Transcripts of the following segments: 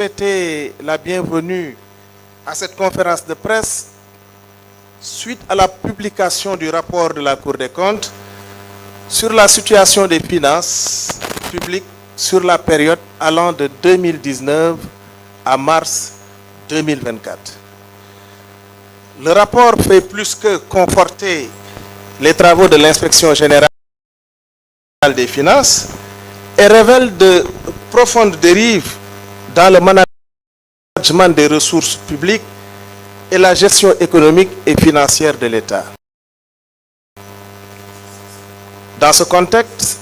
souhaiter la bienvenue à cette conférence de presse suite à la publication du rapport de la Cour des comptes sur la situation des finances publiques sur la période allant de 2019 à mars 2024. Le rapport fait plus que conforter les travaux de l'inspection générale des finances et révèle de profondes dérives dans le management des ressources publiques et la gestion économique et financière de l'État. Dans ce contexte,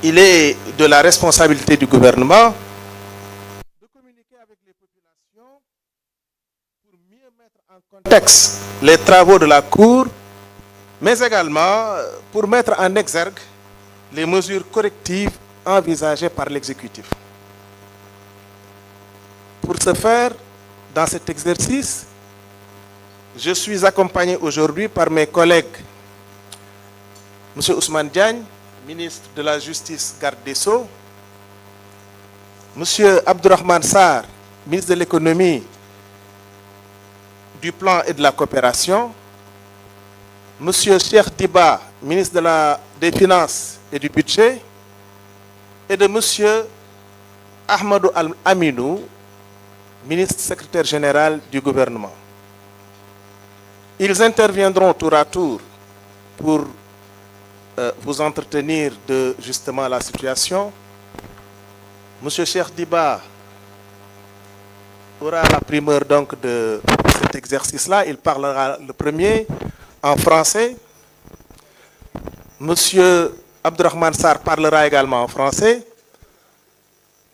il est de la responsabilité du gouvernement de communiquer avec les populations pour mieux mettre en contexte les travaux de la Cour, mais également pour mettre en exergue les mesures correctives envisagées par l'exécutif. Pour ce faire, dans cet exercice, je suis accompagné aujourd'hui par mes collègues M. Ousmane Diagne, ministre de la Justice, garde des Sceaux, M. Abdourahmane Sarr, ministre de l'Économie, du Plan et de la Coopération, M. Cheikh Diba, ministre des Finances et du Budget, et de M. Ahmadou Aminou, ministre secrétaire général du gouvernement. Ils interviendront tour à tour pour vous entretenir de justement la situation. M. Cheikh Diba aura la primeur donc de cet exercice-là. Il parlera le premier en français. M. Abdourahmane Sarr parlera également en français.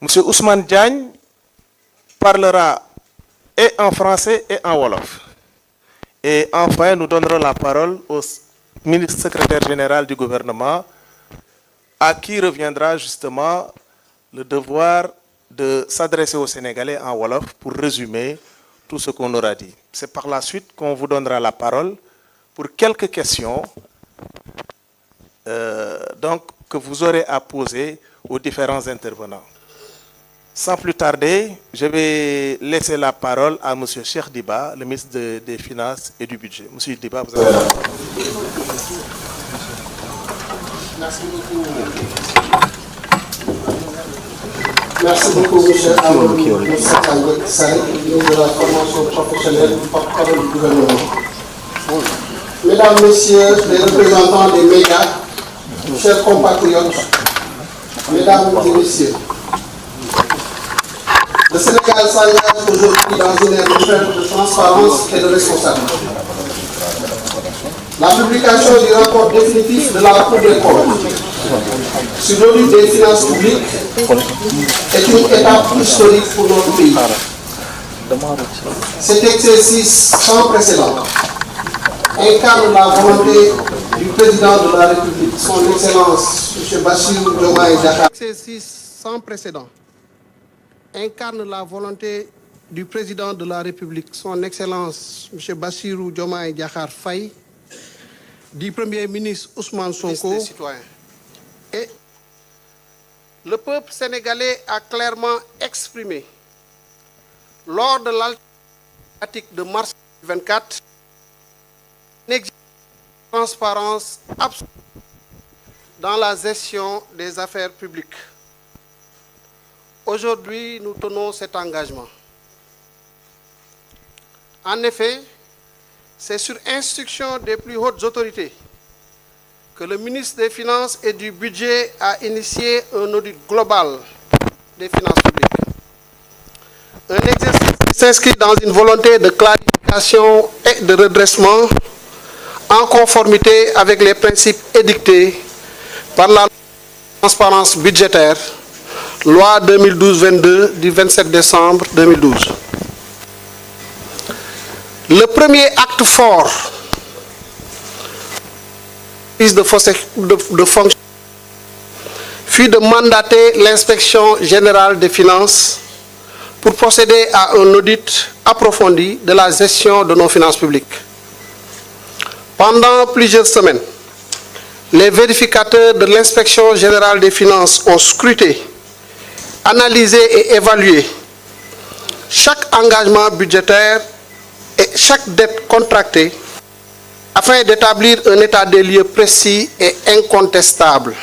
M. Ousmane Diagne parlera et en français et en wolof. Et enfin, nous donnerons la parole au ministre secrétaire général du gouvernement, à qui reviendra justement le devoir de s'adresser aux Sénégalais en wolof pour résumer tout ce qu'on aura dit. C'est par la suite qu'on vous donnera la parole pour quelques questions donc, que vous aurez à poser aux différents intervenants. Sans plus tarder, je vais laisser la parole à M. Cheikh Diba, le ministre des Finances et du Budget. M. Diba, vous avez la parole. Merci beaucoup. Merci beaucoup, M. Amadou, ministre de la formation professionnelle du porte-parole du gouvernement. Mesdames, Messieurs les représentants des médias, chers compatriotes, Mesdames et Messieurs, le Sénégal s'engage aujourd'hui dans une ère de transparence et de responsabilité. La publication du rapport définitif de la Cour des comptes sur l'audit des finances publiques est une étape historique pour notre pays. Cet exercice sans précédent incarne la volonté du président de la République, son Excellence M. Bassirou Diomaye Diakhar. Exercice sans précédent incarne la volonté du président de la République, son Excellence M. Bassirou Diomaye Diakhar Faye, du Premier ministre Ousmane Sonko et le peuple sénégalais a clairement exprimé lors de l'alternative de mars 2024 une exigence de transparence absolue dans la gestion des affaires publiques. Aujourd'hui, nous tenons cet engagement. En effet, c'est sur instruction des plus hautes autorités que le ministre des Finances et du Budget a initié un audit global des finances publiques. Un exercice qui s'inscrit dans une volonté de clarification et de redressement en conformité avec les principes édictés par la transparence budgétaire, loi 2012-22 du 27 décembre 2012. Le premier acte fort de fonction fut de mandater l'inspection générale des finances pour procéder à un audit approfondi de la gestion de nos finances publiques. Pendant plusieurs semaines, les vérificateurs de l'inspection générale des finances ont scruté, analysé et évalué chaque engagement budgétaire et chaque dette contractée afin d'établir un état des lieux précis et incontestable.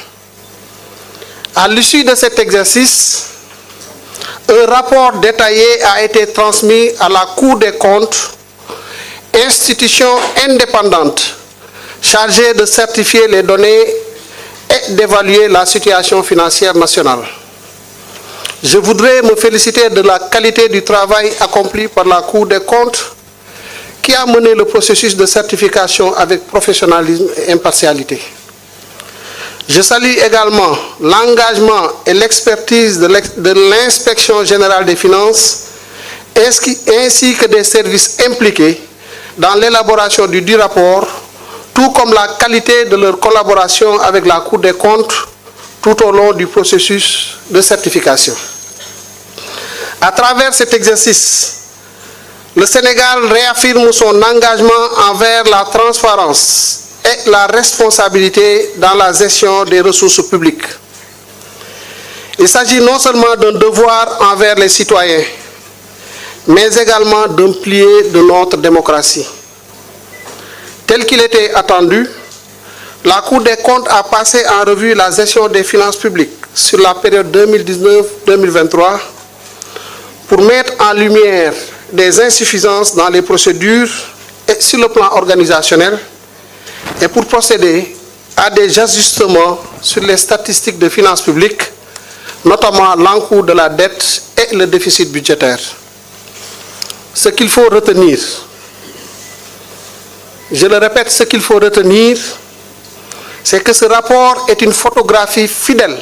À l'issue de cet exercice, un rapport détaillé a été transmis à la Cour des comptes, institution indépendante chargée de certifier les données et d'évaluer la situation financière nationale. Je voudrais me féliciter de la qualité du travail accompli par la Cour des comptes qui a mené le processus de certification avec professionnalisme et impartialité. Je salue également l'engagement et l'expertise de l'Inspection générale des finances ainsi que des services impliqués dans l'élaboration du dit rapport, tout comme la qualité de leur collaboration avec la Cour des comptes tout au long du processus de certification. À travers cet exercice, le Sénégal réaffirme son engagement envers la transparence et la responsabilité dans la gestion des ressources publiques. Il s'agit non seulement d'un devoir envers les citoyens, mais également d'un pilier de notre démocratie. Tel qu'il était attendu, la Cour des comptes a passé en revue la gestion des finances publiques sur la période 2019-2023 pour mettre en lumière des insuffisances dans les procédures et sur le plan organisationnel et pour procéder à des ajustements sur les statistiques de finances publiques, notamment l'encours de la dette et le déficit budgétaire. Ce qu'il faut retenir, je le répète, ce qu'il faut retenir, c'est que ce rapport est une photographie fidèle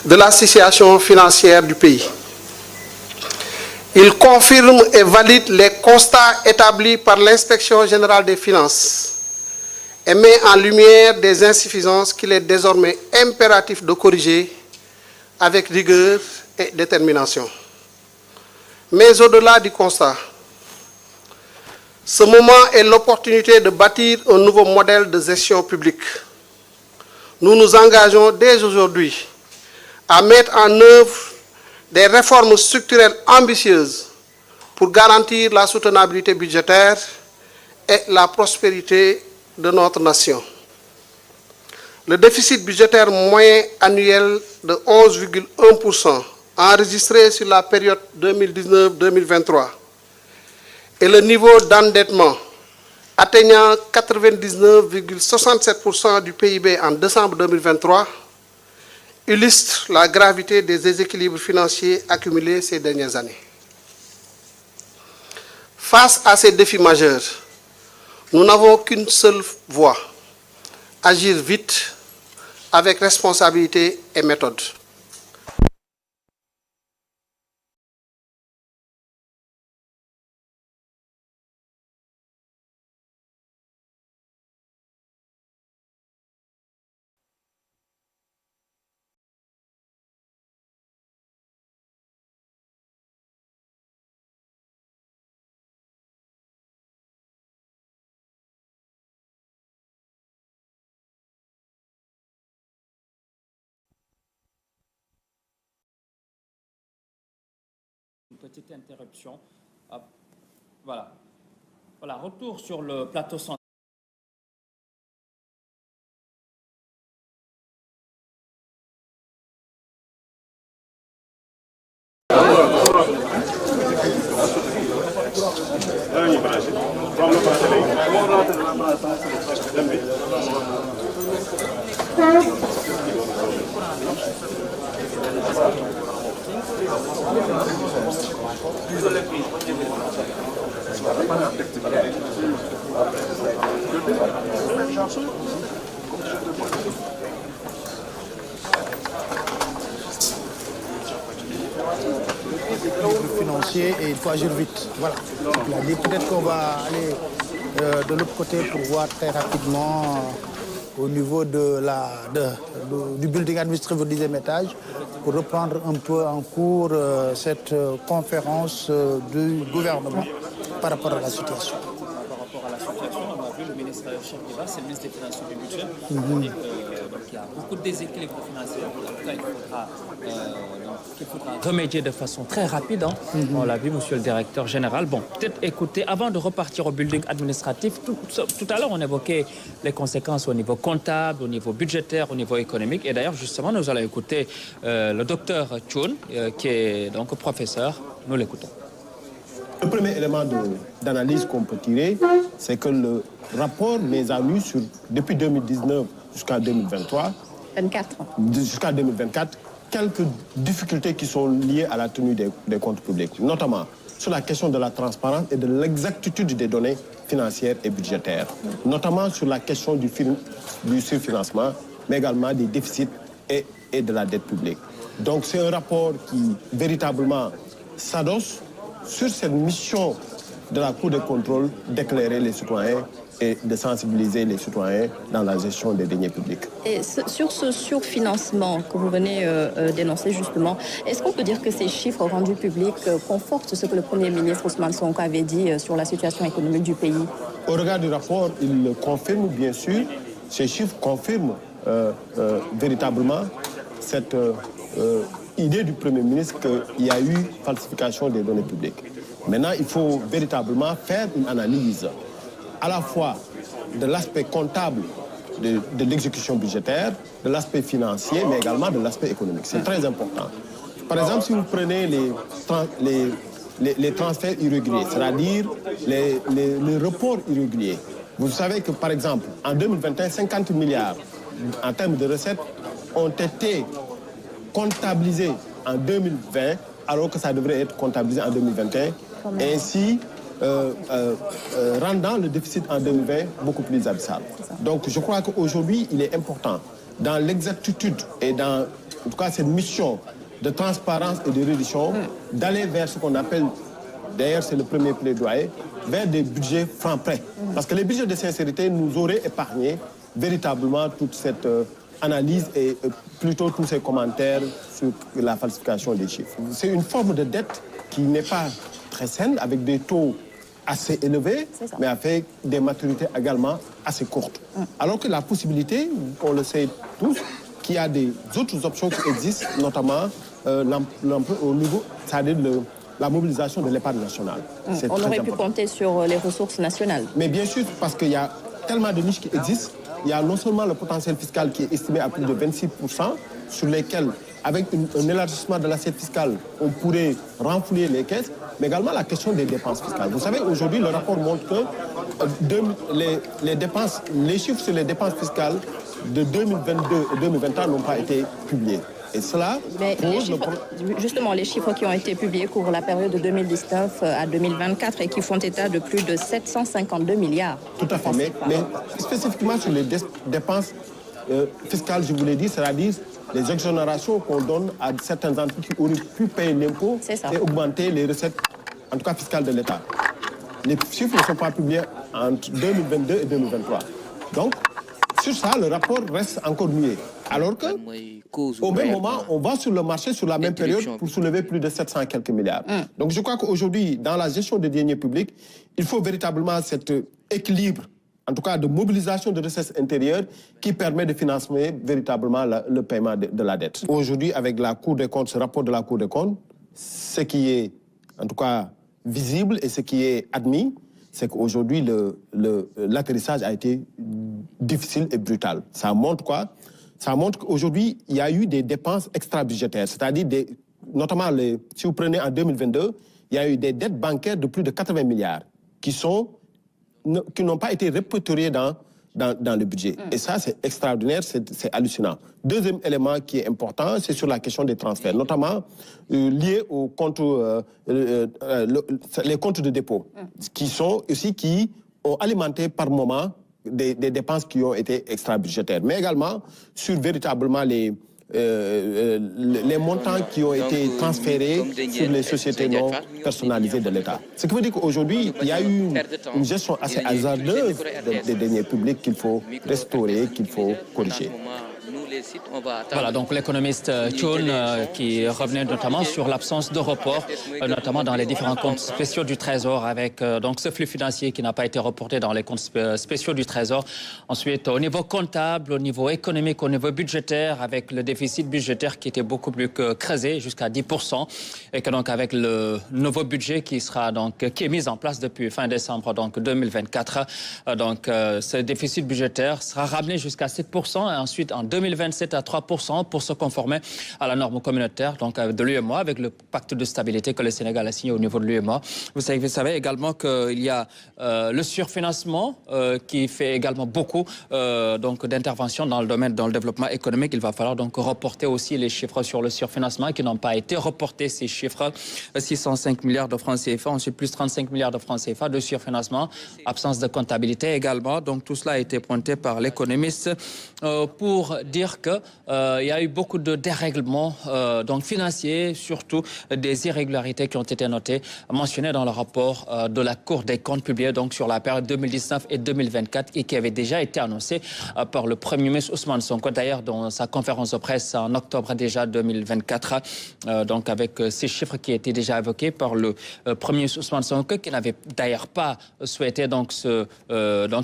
de la situation financière du pays. Il confirme et valide les constats établis par l'Inspection générale des finances et met en lumière des insuffisances qu'il est désormais impératif de corriger avec rigueur et détermination. Mais au-delà du constat, ce moment est l'opportunité de bâtir un nouveau modèle de gestion publique. Nous nous engageons dès aujourd'hui à mettre en œuvre des réformes structurelles ambitieuses pour garantir la soutenabilité budgétaire et la prospérité de notre nation. Le déficit budgétaire moyen annuel de 11,1% enregistré sur la période 2019-2023 et le niveau d'endettement atteignant 99,67% du PIB en décembre 2023 illustre la gravité des déséquilibres financiers accumulés ces dernières années. Face à ces défis majeurs, nous n'avons qu'une seule voie: agir vite, avec responsabilité et méthode. Petite interruption. Voilà. Voilà, retour sur le plateau central. Financier et il faut agir vite. Voilà. Peut-être qu'on va aller de l'autre côté pour voir très rapidement au niveau du building administratif au 10e étage pour reprendre un peu en cours cette conférence du gouvernement par rapport à la situation. Par rapport à la situation, on a vu vu, le ministre Cheikh Diba, c'est le ministre des Finances et du Budget. Et donc il y a beaucoup de déséquilibres financiers. En tout cas, il faudra remédier de façon très rapide. Hein. On l'a vu, monsieur le directeur général. Bon, peut-être écoutez, avant de repartir au building administratif, tout à l'heure, on évoquait les conséquences au niveau comptable, au niveau budgétaire, au niveau économique. Et d'ailleurs, justement, nous allons écouter le docteur Thioune, qui est donc professeur. Nous l'écoutons. Le premier élément d'analyse qu'on peut tirer, c'est que le rapport les a mis depuis 2019 jusqu'à 2023, jusqu'à 2024, quelques difficultés qui sont liées à la tenue des comptes publics, notamment sur la question de la transparence et de l'exactitude des données financières et budgétaires, notamment sur la question du surfinancement, mais également des déficits et de la dette publique. Donc c'est un rapport qui véritablement s'adosse sur cette mission de la Cour de contrôle d'éclairer les citoyens et de sensibiliser les citoyens dans la gestion des deniers publics. Et sur ce surfinancement que vous venez d'énoncer justement, est-ce qu'on peut dire que ces chiffres rendus publics confortent ce que le Premier ministre Ousmane Sonko avait dit sur la situation économique du pays? Au regard du rapport, il le confirme bien sûr. Ces chiffres confirment véritablement cette idée du Premier ministre qu'il y a eu falsification des données publiques. Maintenant, il faut véritablement faire une analyse à la fois de l'aspect comptable de l'exécution budgétaire, de l'aspect financier, mais également de l'aspect économique. C'est très important. Par exemple, si vous prenez les transferts irréguliers, c'est-à-dire les reports irréguliers, vous savez que, par exemple, en 2021, 50 milliards en termes de recettes ont été comptabilisés en 2020, alors que ça devrait être comptabilisé en 2021, ainsi rendant le déficit en 2020 beaucoup plus abyssal. Donc je crois qu'aujourd'hui, il est important, dans l'exactitude et dans, en tout cas, cette mission de transparence et de réduction, d'aller vers ce qu'on appelle, d'ailleurs c'est le premier plaidoyer, vers des budgets francs prêts. Parce que les budgets de sincérité nous auraient épargné véritablement toute cette analyse et plutôt tous ces commentaires sur la falsification des chiffres. C'est une forme de dette qui n'est pas très saine, avec des taux assez élevés, mais avec des maturités également assez courtes. Alors que la possibilité, on le sait tous, qu'il y a des autres options qui existent, notamment au niveau, c'est-à-dire la mobilisation de l'épargne nationale. On aurait pu compter sur les ressources nationales. Mais bien sûr, parce qu'il y a tellement de niches qui existent. Il y a non seulement le potentiel fiscal qui est estimé à plus de 26%, sur lesquels, avec un élargissement de l'assiette fiscale, on pourrait renflouer les caisses, mais également la question des dépenses fiscales. Vous savez, aujourd'hui, le rapport montre que les chiffres sur les dépenses fiscales de 2022 et 2023 n'ont pas été publiés. Et cela justement, les chiffres qui ont été publiés couvrent la période de 2019 à 2024 et qui font état de plus de 752 milliards. Tout à fait. Mais spécifiquement sur les dépenses fiscales, je vous l'ai dit, c'est-à-dire les exonérations qu'on donne à certaines entreprises qui auraient pu payer l'impôt et augmenter les recettes, en tout cas fiscales de l'État. Les chiffres ne sont pas publiés entre 2022 et 2023. Donc, sur ça, le rapport reste encore muet. Alors que, au même moment, on va sur le marché sur la même période pour soulever plus de 700 et quelques milliards. Donc je crois qu'aujourd'hui, dans la gestion des deniers publics, il faut véritablement cet équilibre, en tout cas de mobilisation de recettes intérieures, qui permet de financer véritablement le paiement de la dette. Aujourd'hui, avec la Cour des comptes, ce rapport de la Cour des comptes, ce qui est, en tout cas, visible et ce qui est admis, c'est qu'aujourd'hui, l'atterrissage a été difficile et brutal. Ça montre quoi? Ça montre qu'aujourd'hui, il y a eu des dépenses extra-budgétaires, c'est-à-dire, notamment, si vous prenez en 2022, il y a eu des dettes bancaires de plus de 80 milliards qui n'ont pas été répertoriées dans le budget. Et ça, c'est extraordinaire, c'est hallucinant. Deuxième élément qui est important, c'est sur la question des transferts, notamment liés aux comptes, les comptes de dépôt, qui ont alimenté par moment des dépenses qui ont été extra-budgétaires, mais également sur véritablement les montants qui ont été transférés sur les sociétés non personnalisées de l'État. Ce qui veut dire qu'aujourd'hui, il y a eu une gestion assez hasardeuse des deniers publics qu'il faut restaurer, qu'il faut corriger. Voilà, donc l'économiste Thioune qui revenait notamment sur l'absence de report, notamment dans les différents comptes spéciaux du Trésor, avec donc ce flux financier qui n'a pas été reporté dans les comptes spéciaux du Trésor. Ensuite, au niveau comptable, au niveau économique, au niveau budgétaire, avec le déficit budgétaire qui était beaucoup plus creusé, jusqu'à 10%, et que donc avec le nouveau budget qui est mis en place depuis fin décembre donc 2024, donc ce déficit budgétaire sera ramené jusqu'à 7%, et ensuite en 2027 à 3% pour se conformer à la norme communautaire donc de l'UEMOA, avec le pacte de stabilité que le Sénégal a signé au niveau de l'UEMOA. Vous savez également qu'il y a le surfinancement qui fait également beaucoup donc d'interventions dans le développement économique. Il va falloir donc reporter aussi les chiffres sur le surfinancement qui n'ont pas été reportés, ces chiffres. 605 milliards de francs CFA, ensuite plus 35 milliards de francs CFA de surfinancement, absence de comptabilité également. Donc tout cela a été pointé par l'économiste pour dire qu'il y a eu beaucoup de dérèglements donc financiers, surtout des irrégularités qui ont été notées, mentionnées dans le rapport de la Cour des comptes publié donc sur la période 2019 et 2024 et qui avait déjà été annoncé par le Premier ministre Ousmane Sonko, d'ailleurs dans sa conférence de presse en octobre déjà 2024, donc avec ces chiffres qui étaient déjà évoqués par le Premier ministre Ousmane Sonko, qui n'avait d'ailleurs pas souhaité donc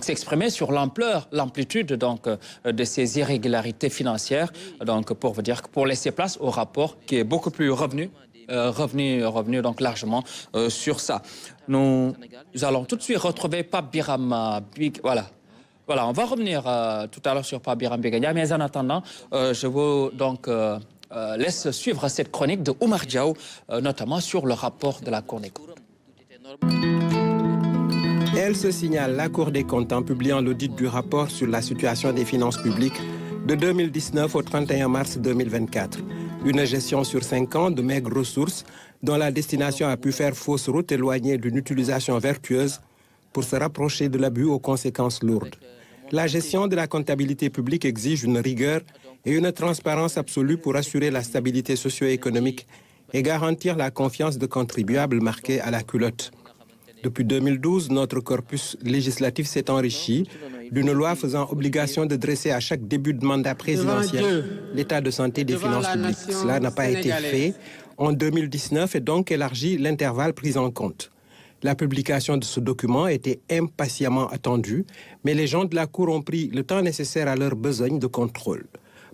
s'exprimer sur l'amplitude donc de ces irrégularités financières, donc pour vous dire, pour laisser place au rapport qui est beaucoup plus revenu donc largement sur ça. Nous allons tout de suite retrouver Pape Biram. Voilà, on va revenir tout à l'heure sur Pape Biram Bigania, mais en attendant, je vous donc laisse suivre cette chronique de Oumar Diaw, notamment sur le rapport de la Cour des comptes. Elle se signale, la Cour des comptes, en publiant l'audit du rapport sur la situation des finances publiques de 2019 au 31 mars 2024. Une gestion sur 5 ans de maigres ressources dont la destination a pu faire fausse route éloignée d'une utilisation vertueuse pour se rapprocher de l'abus aux conséquences lourdes. La gestion de la comptabilité publique exige une rigueur et une transparence absolue pour assurer la stabilité socio-économique et garantir la confiance de contribuables marqués à la culotte. Depuis 2012, notre corpus législatif s'est enrichi d'une loi faisant obligation de dresser à chaque début de mandat présidentiel l'état de santé des finances publiques. Cela n'a pas été fait en 2019 et donc élargi l'intervalle pris en compte. La publication de ce document était impatiemment attendue, mais les gens de la Cour ont pris le temps nécessaire à leur besogne de contrôle.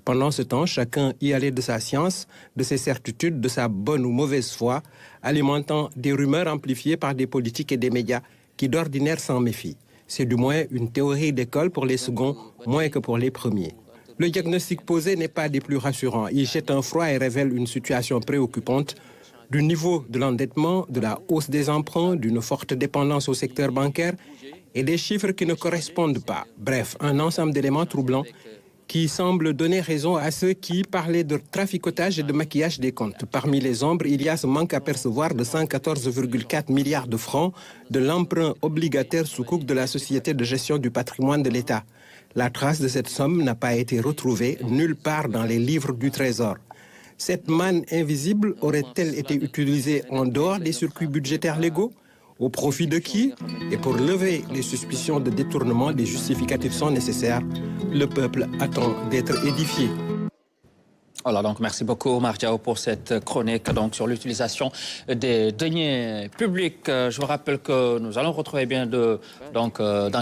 Pendant ce temps, chacun y allait de sa science, de ses certitudes, de sa bonne ou mauvaise foi, alimentant des rumeurs amplifiées par des politiques et des médias qui d'ordinaire s'en méfient. C'est du moins une théorie d'école pour les seconds, moins que pour les premiers. Le diagnostic posé n'est pas des plus rassurants. Il jette un froid et révèle une situation préoccupante du niveau de l'endettement, de la hausse des emprunts, d'une forte dépendance au secteur bancaire et des chiffres qui ne correspondent pas. Bref, un ensemble d'éléments troublants qui semble donner raison à ceux qui parlaient de traficotage et de maquillage des comptes. Parmi les ombres, il y a ce manque à percevoir de 114,4 milliards de francs de l'emprunt obligataire sukuk de la Société de gestion du patrimoine de l'État. La trace de cette somme n'a pas été retrouvée nulle part dans les livres du Trésor. Cette manne invisible aurait-elle été utilisée en dehors des circuits budgétaires légaux ? Au profit de qui? Et pour lever les suspicions de détournement, des justificatifs sont nécessaires. Le peuple attend d'être édifié. Voilà, donc merci beaucoup Oumar Diaw pour cette chronique donc, sur l'utilisation des deniers publics. Je vous rappelle que nous allons retrouver dans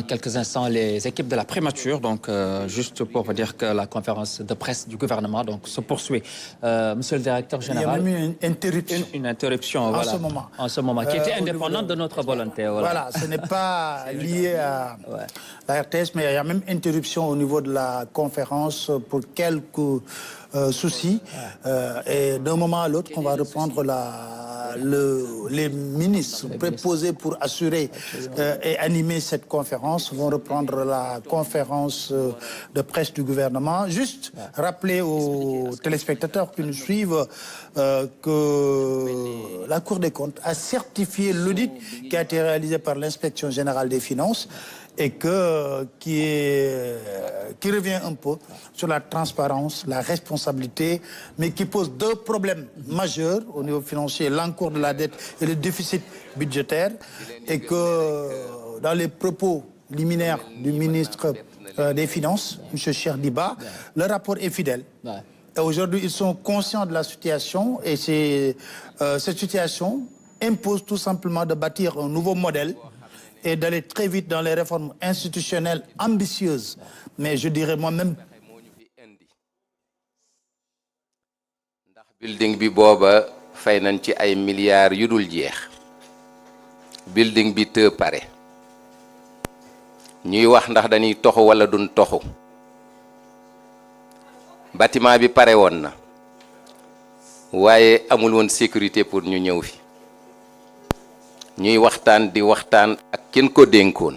quelques instants les équipes de la primature. Donc juste pour vous dire que la conférence de presse du gouvernement donc, se poursuit. Monsieur le directeur général. Il y a même une interruption. Une interruption, en ce moment, qui était indépendante de notre volonté. Voilà, ce n'est pas lié à la RTS, mais il y a même interruption au niveau de la conférence pour quelques soucis. Et d'un moment à l'autre, qu'on va reprendre les ministres préposés pour assurer et animer cette conférence vont reprendre la conférence de presse du gouvernement. Juste rappeler aux téléspectateurs qui nous suivent que la Cour des comptes a certifié l'audit qui a été réalisé par l'Inspection générale des finances et qui revient un peu sur la transparence, la responsabilité, mais qui pose deux problèmes majeurs au niveau financier, l'encours de la dette et le déficit budgétaire, et que dans les propos liminaires du ministre des Finances, M. Cheikh Diba. Le rapport est fidèle. Et aujourd'hui, ils sont conscients de la situation et cette situation impose tout simplement de bâtir un nouveau modèle et d'aller très vite dans les réformes institutionnelles ambitieuses. Mais je dirais moi-même... building bi booba fay nañ ci ay milliards yu dul jeex building bi te pare ñuy wax ndax dañuy toxu wala duñ toxu bâtiment bi pare woon na waaye amul woon sécurité pour ñu ñëw fi ñuy waxtaan di waxtaan ak kenn ko dénkoon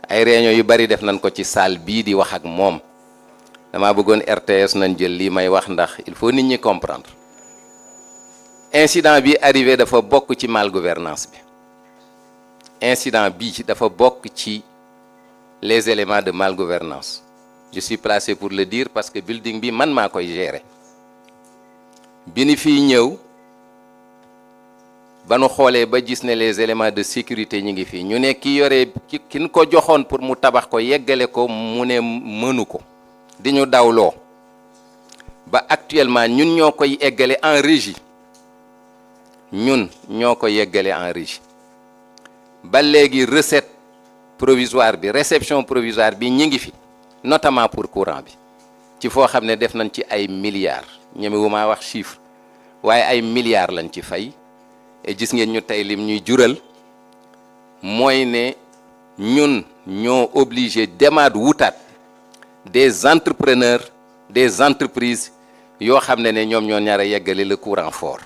ay réunion yu bari def nañ ko ci salle bii di wax ak moom dama bëggoon RTS nañ jël lii may wax ndax il faut nit ñi comprendre incident bi arrivé dafa bokk ci malgouvernance bi incident bi dafa bokk ci les éléments de malgouvernance je suis placé pour le dire parce que building bi man maa koy gérer bi ni fii ñëw ba nu xoolee ba gis ne les éléments de sécurité ñi ngi fii ñu ne ki yore kin ko joxoon pour mu tabax ko yeggale ko mu ne mënu ko di ñu dawloo ba actuellement ñun ñoo koy eggale en régie ñun ñoo ko yeggale en régie ba léegi recette provisoire bi réception provisoire bi ñi ngi fi notamment pour courant bi ci foo xam ne def nañ ci ay milliards ñemewu maa wax chiffre waaye ay milliards lañ ci fay et gis ngeen ñu tey lim ñuy jural mooy ne ñun ñoo obligé demaat wutaat des entrepreneurs des entreprises yoo xam ne ñoom ñoo ñaar a yeggale le courant fort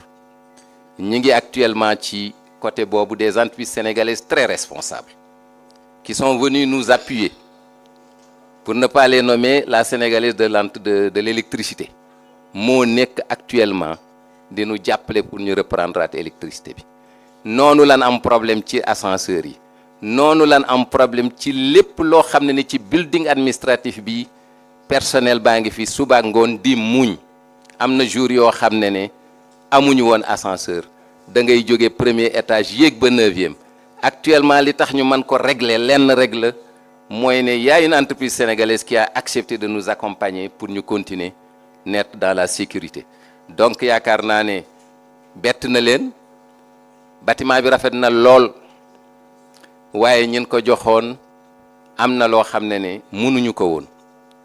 ñi ngi actuellement ci côté boobu des entreprises sénégalaises très responsables qui sont venues nous appuyer pour ne pas les nommer la sénégalaise de l'électricité moo nekk actuellement di ñu jàppale pour ñu reprendre at électricité bi noonu lan am problème ci ascenseurs yi noonu lan am problème ci lépp loo xam ne ni ci building administratif bi personnel baa ngi fi suba ngoon di muñ am na jour yoo xam ne amuñu woon ascenseur da ngay jóge premier étage yéeg ba 9e actuellement li tax ñu mën ko régler lenn règle mooy ne y a une entreprise sénégalaise qui a accepté de nous accompagner pour ñu continuer net dans la sécurité donc yaakaar naa ne bett na leen bâtiment bi rafet na lool waaye ñin ko joxoon am na loo xam ne mënuñu ko woon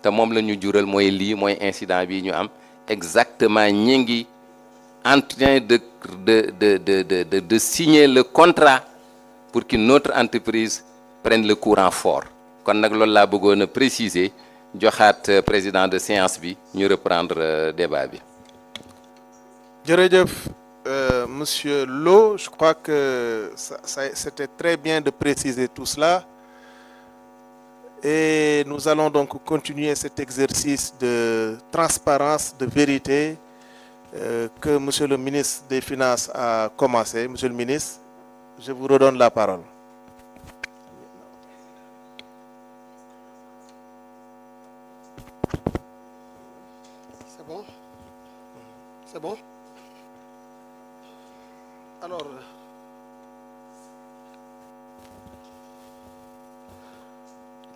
te moom la ñu jural mooy lii mooy incident bi ñu am exactement ñi ngi en train de signer le contrat pour qu'une autre entreprise prenne le courant fort kon nag loolu laa bëggoon a préciser joxaat président de séance bi ñu reprendre débat bi. Jërëjëf monsieur Lo, je crois que c'était très bien de préciser tout cela. Et nous allons donc continuer cet exercice de transparence, de vérité que monsieur le ministre des Finances a commencé. Monsieur le ministre, je vous redonne la parole. C'est bon? C'est bon? Alors,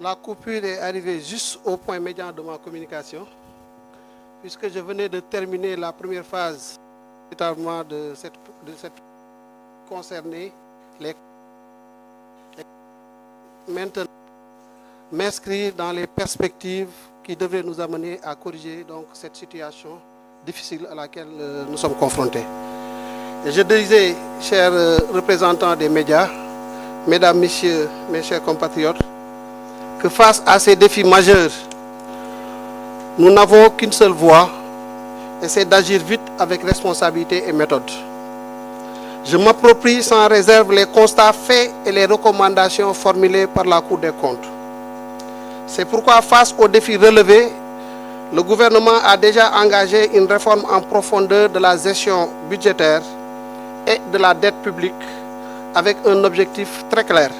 la coupure est arrivée juste au point médian de ma communication, puisque je venais de terminer la première phase de cette concernée les maintenant m'inscrire dans les perspectives qui devraient nous amener à corriger donc cette situation difficile à laquelle nous sommes confrontés. Et je disais, chers représentants des médias, mesdames, messieurs, mes chers compatriotes, que face à ces défis majeurs, nous n'avons qu'une seule voie, et c'est d'agir vite avec responsabilité et méthode. Je m'approprie sans réserve les constats faits et les recommandations formulées par la Cour des comptes. C'est pourquoi, face aux défis relevés, le gouvernement a déjà engagé une réforme en profondeur de la gestion budgétaire et de la dette publique avec un objectif très clair: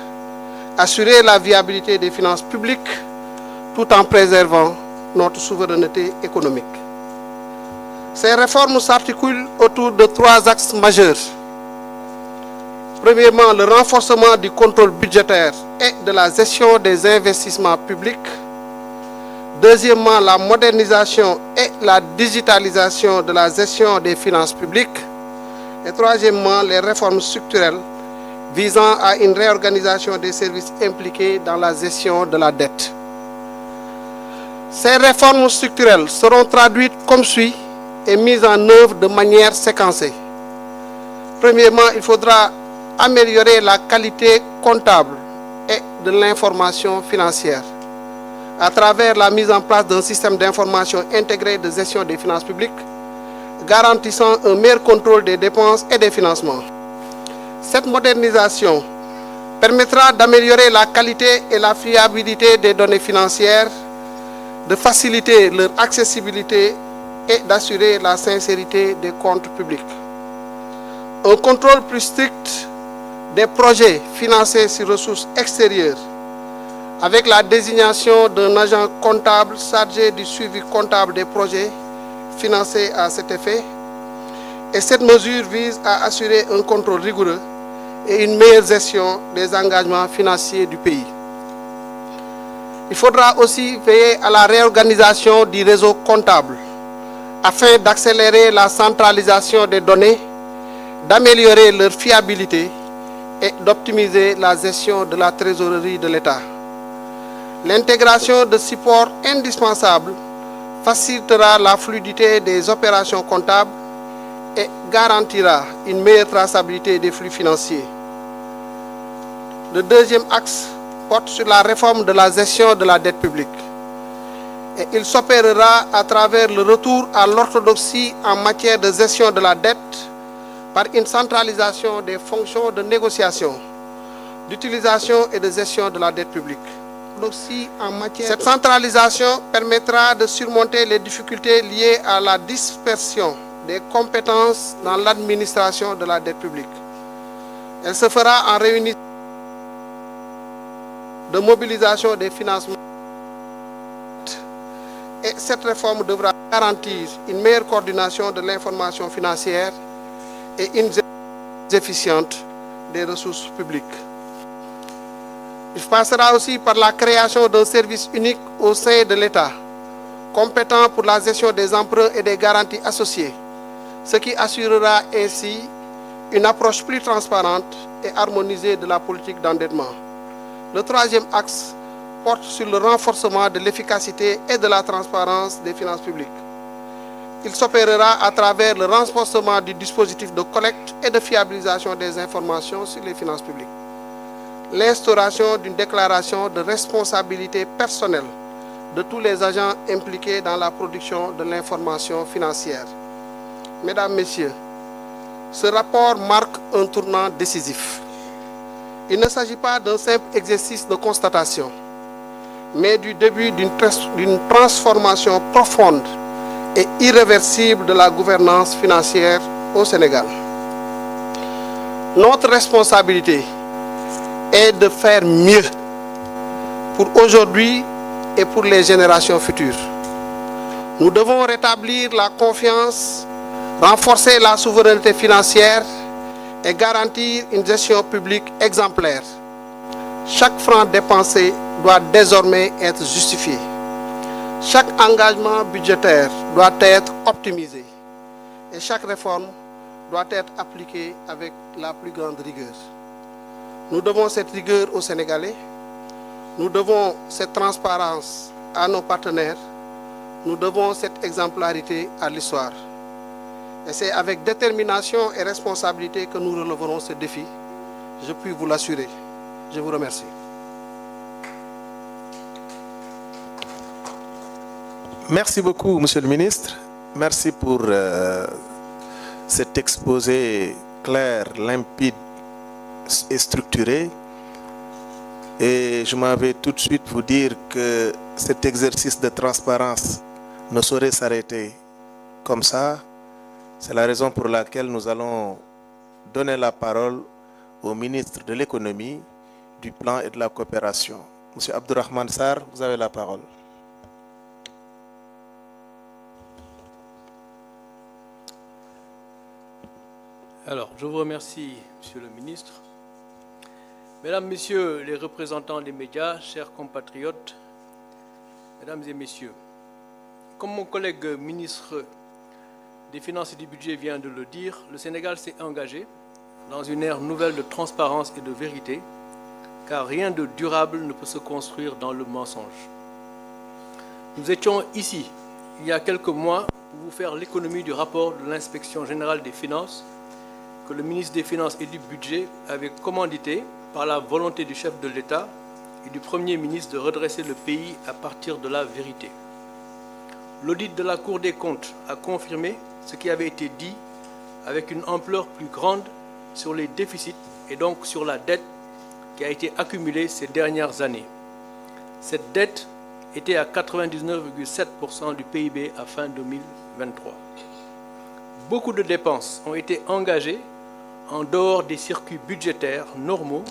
assurer la viabilité des finances publiques tout en préservant notre souveraineté économique. Ces réformes s'articulent autour de 3 axes majeurs. Premièrement, le renforcement du contrôle budgétaire et de la gestion des investissements publics. Deuxièmement, la modernisation et la digitalisation de la gestion des finances publiques. Et troisièmement, les réformes structurelles visant à une réorganisation des services impliqués dans la gestion de la dette. Ces réformes structurelles seront traduites comme suit et mises en œuvre de manière séquencée. Premièrement, il faudra améliorer la qualité comptable et de l'information financière à travers la mise en place d'un système d'information intégré de gestion des finances publiques, garantissant un meilleur contrôle des dépenses et des financements. Cette modernisation permettra d'améliorer la qualité et la fiabilité des données financières, de faciliter leur accessibilité et d'assurer la sincérité des comptes publics. Un contrôle plus strict des projets financés sur ressources extérieures, avec la désignation d'un agent comptable chargé du suivi comptable des projets financés à cet effet. Et cette mesure vise à assurer un contrôle rigoureux et une meilleure gestion des engagements financiers du pays. Il faudra aussi veiller à la réorganisation du réseau comptable afin d'accélérer la centralisation des données, d'améliorer leur fiabilité et d'optimiser la gestion de la trésorerie de l'État. L'intégration de supports indispensables facilitera la fluidité des opérations comptables et garantira une meilleure traçabilité des flux financiers. Le deuxième axe porte sur la réforme de la gestion de la dette publique. Et il s'opérera à travers le retour à l'orthodoxie en matière de gestion de la dette par une centralisation des fonctions de négociation, d'utilisation et de gestion de la dette publique. Cette centralisation permettra de surmonter les difficultés liées à la dispersion des compétences dans l'administration de la dette publique. Elle se fera en réunissant de mobilisation des financements. Et cette réforme devra garantir une meilleure coordination de l'information financière et une gestion efficiente des ressources publiques. Il passera aussi par la création d'un service unique au sein de l'État, compétent pour la gestion des emprunts et des garanties associées, ce qui assurera ainsi une approche plus transparente et harmonisée de la politique d'endettement. Le troisième axe porte sur le renforcement de l'efficacité et de la transparence des finances publiques. Il s'opérera à travers le renforcement du dispositif de collecte et de fiabilisation des informations sur les finances publiques. L'instauration d'une déclaration de responsabilité personnelle de tous les agents impliqués dans la production de l'information financière. Mesdames, Messieurs, ce rapport marque un tournant décisif. Il ne s'agit pas d'un simple exercice de constatation, mais du début d'une transformation profonde et irréversible de la gouvernance financière au Sénégal. Notre responsabilité est de faire mieux pour aujourd'hui et pour les générations futures. Nous devons rétablir la confiance, renforcer la souveraineté financière et garantir une gestion publique exemplaire. Chaque franc dépensé doit désormais être justifié. Chaque engagement budgétaire doit être optimisé et chaque réforme doit être appliquée avec la plus grande rigueur. Nous devons cette rigueur aux Sénégalais, nous devons cette transparence à nos partenaires, nous devons cette exemplarité à l'histoire. Et c'est avec détermination et responsabilité que nous relèverons ce défi. Je puis vous l'assurer. Je vous remercie. Merci beaucoup, Monsieur le Ministre. Merci pour cet exposé clair, limpide et structuré. Et je m'en vais tout de suite vous dire que cet exercice de transparence ne saurait s'arrêter comme ça. C'est la raison pour laquelle nous allons donner la parole au ministre de l'économie, du plan et de la coopération. Monsieur Abdourahmane Sarr, vous avez la parole. Alors, je vous remercie, Monsieur le ministre. Mesdames, Messieurs les représentants des médias, chers compatriotes, Mesdames et Messieurs, comme mon collègue ministre des Finances et du Budget vient de le dire, le Sénégal s'est engagé dans une ère nouvelle de transparence et de vérité, car rien de durable ne peut se construire dans le mensonge. Nous étions ici, il y a quelques mois, pour vous faire l'économie du rapport de l'Inspection générale des finances que le ministre des Finances et du Budget avait commandité par la volonté du chef de l'État et du Premier ministre de redresser le pays à partir de la vérité. L'audit de la Cour des comptes a confirmé ce qui avait été dit avec une ampleur plus grande sur les déficits et donc sur la dette qui a été accumulée ces dernières années. Cette dette était à 99,7% du PIB à fin 2023. Beaucoup de dépenses ont été engagées en dehors des circuits budgétaires normaux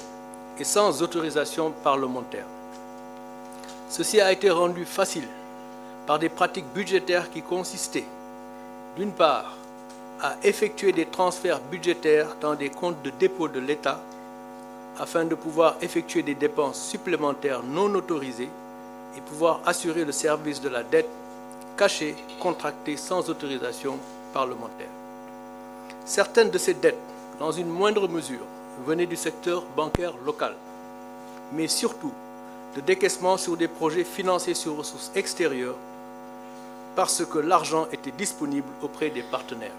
et sans autorisation parlementaire. Ceci a été rendu facile par des pratiques budgétaires qui consistaient, d'une part, à effectuer des transferts budgétaires dans des comptes de dépôt de l'État afin de pouvoir effectuer des dépenses supplémentaires non autorisées et pouvoir assurer le service de la dette cachée, contractée sans autorisation parlementaire. Certaines de ces dettes, dans une moindre mesure, venaient du secteur bancaire local, mais surtout de décaissements sur des projets financés sur ressources extérieures parce que l'argent était disponible auprès des partenaires.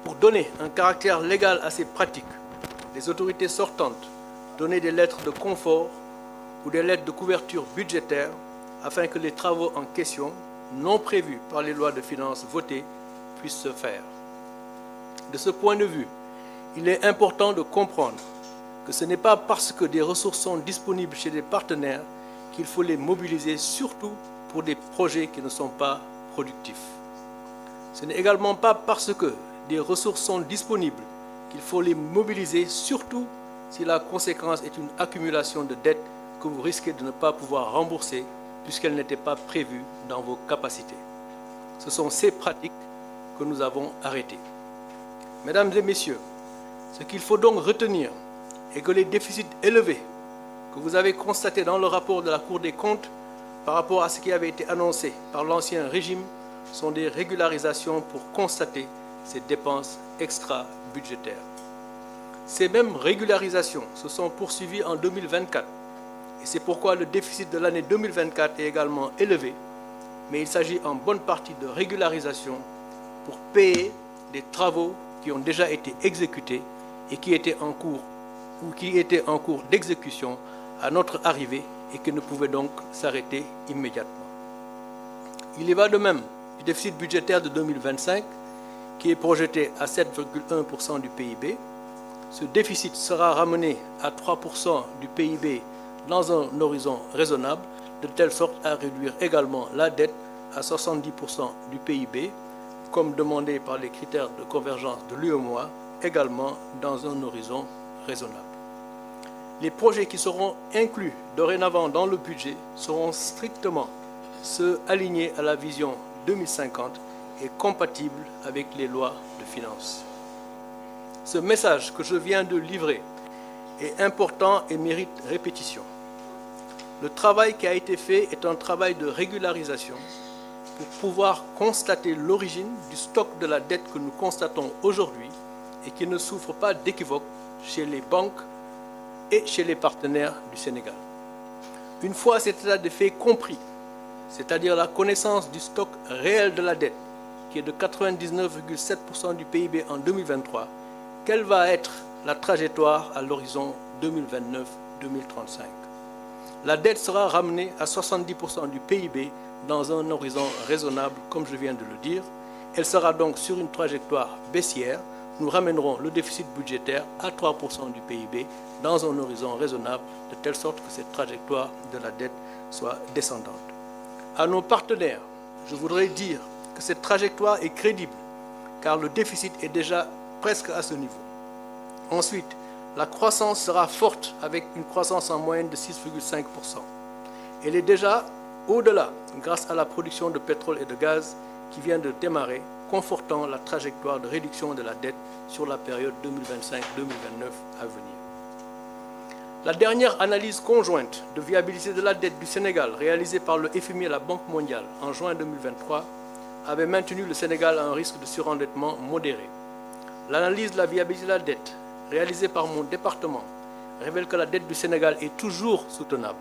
Pour donner un caractère légal à ces pratiques, les autorités sortantes donnaient des lettres de confort ou des lettres de couverture budgétaire afin que les travaux en question, non prévus par les lois de finances votées, puissent se faire. De ce point de vue, il est important de comprendre que ce n'est pas parce que des ressources sont disponibles chez des partenaires qu'il faut les mobiliser, surtout pour des projets qui ne sont pas productifs. Ce n'est également pas parce que des ressources sont disponibles qu'il faut les mobiliser, surtout si la conséquence est une accumulation de dettes que vous risquez de ne pas pouvoir rembourser puisqu'elles n'étaient pas prévues dans vos capacités. Ce sont ces pratiques que nous avons arrêtées. Mesdames et Messieurs, ce qu'il faut donc retenir est que les déficits élevés que vous avez constatés dans le rapport de la Cour des comptes par rapport à ce qui avait été annoncé par l'ancien régime sont des régularisations pour constater ces dépenses extra-budgétaires. Ces mêmes régularisations se sont poursuivies en 2024 et c'est pourquoi le déficit de l'année 2024 est également élevé, mais il s'agit en bonne partie de régularisation pour payer des travaux qui ont déjà été exécutés et qui étaient en cours d'exécution à notre arrivée et qui ne pouvaient donc s'arrêter immédiatement. Il y va de même du déficit budgétaire de 2025 qui est projeté à 7,1% du PIB. Ce déficit sera ramené à 3% du PIB dans un horizon raisonnable, de telle sorte à réduire également la dette à 70% du PIB, comme demandé par les critères de convergence de l'UEMOA, également dans un horizon raisonnable. Les projets qui seront inclus dorénavant dans le budget seront strictement ceux alignés à la vision 2050 et compatibles avec les lois de finances. Ce message que je viens de livrer est important et mérite répétition. Le travail qui a été fait est un travail de régularisation pour pouvoir constater l'origine du stock de la dette que nous constatons aujourd'hui et qui ne souffre pas d'équivoque chez les banques et chez les partenaires du Sénégal. Une fois cet état de fait compris, c'est-à-dire la connaissance du stock réel de la dette, qui est de 99,7% du PIB en 2023, quelle va être la trajectoire à l'horizon 2029-2035? La dette sera ramenée à 70% du PIB dans un horizon raisonnable, comme je viens de le dire. Elle sera donc sur une trajectoire baissière. Nous ramènerons le déficit budgétaire à 3% du PIB dans un horizon raisonnable, de telle sorte que cette trajectoire de la dette soit descendante. À nos partenaires, je voudrais dire que cette trajectoire est crédible, car le déficit est déjà presque à ce niveau. Ensuite, la croissance sera forte avec une croissance en moyenne de 6,5%. Elle est déjà au-delà grâce à la production de pétrole et de gaz qui vient de démarrer confortant la trajectoire de réduction de la dette sur la période 2025-2029 à venir. La dernière analyse conjointe de viabilité de la dette du Sénégal réalisée par le FMI et la Banque mondiale en juin 2023 avait maintenu le Sénégal à un risque de surendettement modéré. L'analyse de la viabilité de la dette réalisée par mon département révèle que la dette du Sénégal est toujours soutenable.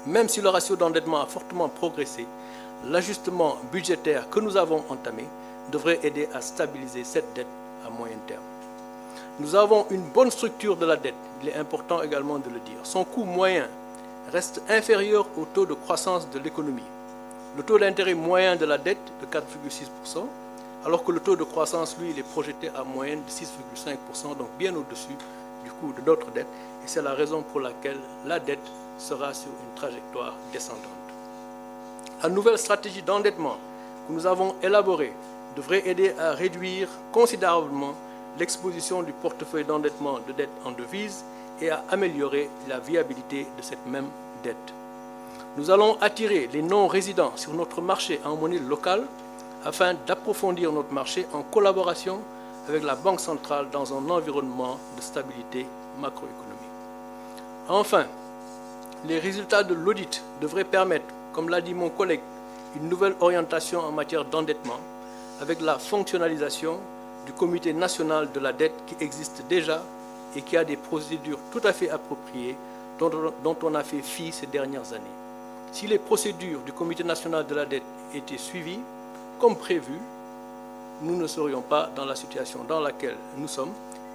Même si le ratio d'endettement a fortement progressé, l'ajustement budgétaire que nous avons entamé devrait aider à stabiliser cette dette à moyen terme. Nous avons une bonne structure de la dette, il est important également de le dire. Son coût moyen reste inférieur au taux de croissance de l'économie. Le taux d'intérêt moyen de la dette de 4,6%, alors que le taux de croissance, lui, il est projeté à moyenne de 6,5%, donc bien au-dessus du coût de notre dette. Et c'est la raison pour laquelle la dette sera sur une trajectoire descendante. La nouvelle stratégie d'endettement que nous avons élaborée devrait aider à réduire considérablement l'exposition du portefeuille d'endettement de dette en devises et à améliorer la viabilité de cette même dette. Nous allons attirer les non-résidents sur notre marché en monnaie locale afin d'approfondir notre marché en collaboration avec la Banque centrale dans un environnement de stabilité macroéconomique. Enfin, les résultats de l'audit devraient permettre, comme l'a dit mon collègue, une nouvelle orientation en matière d'endettement avec la fonctionnalisation du Comité national de la dette qui existe déjà et qui a des procédures tout à fait appropriées dont on a fait fi ces dernières années. Si les procédures du Comité national de la dette étaient suivies comme prévu, nous ne serions pas dans la situation dans laquelle nous sommes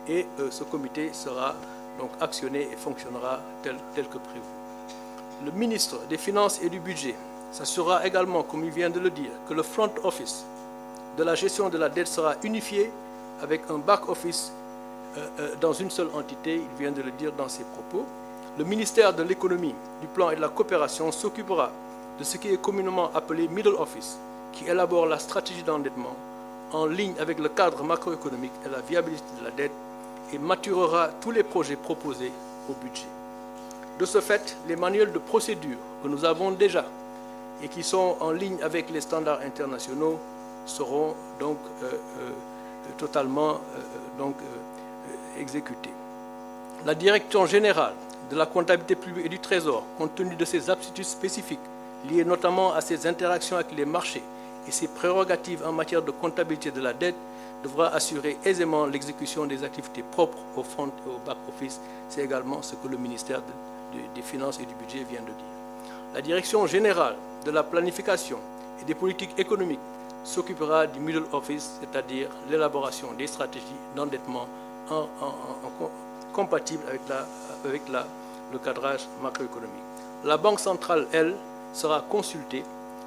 et ce comité sera donc actionné et fonctionnera tel que prévu. Le ministre des Finances et du Budget s'assurera également, comme il vient de le dire, que le front office de la gestion de la dette sera unifié avec un back office dans une seule entité, il vient de le dire dans ses propos. Le ministère de l'économie, du plan et de la coopération s'occupera de ce qui est communément appelé middle office, qui élabore la stratégie d'endettement en ligne avec le cadre macroéconomique et la viabilité de la dette et maturera tous les projets proposés au budget. De ce fait, les manuels de procédure que nous avons déjà et qui sont en ligne avec les standards internationaux seront donc totalement exécutés. La Direction générale de la comptabilité publique et du Trésor, compte tenu de ses aptitudes spécifiques liées notamment à ses interactions avec les marchés et ses prérogatives en matière de comptabilité de la dette, devra assurer aisément l'exécution des activités propres au front et au back-office. C'est également ce que le ministère des Finances et du Budget vient de dire. La Direction générale de la planification et des politiques économiques s'occupera du middle office, c'est-à-dire l'élaboration des stratégies d'endettement compatibles avec le cadrage macroéconomique. La Banque centrale, elle, sera consultée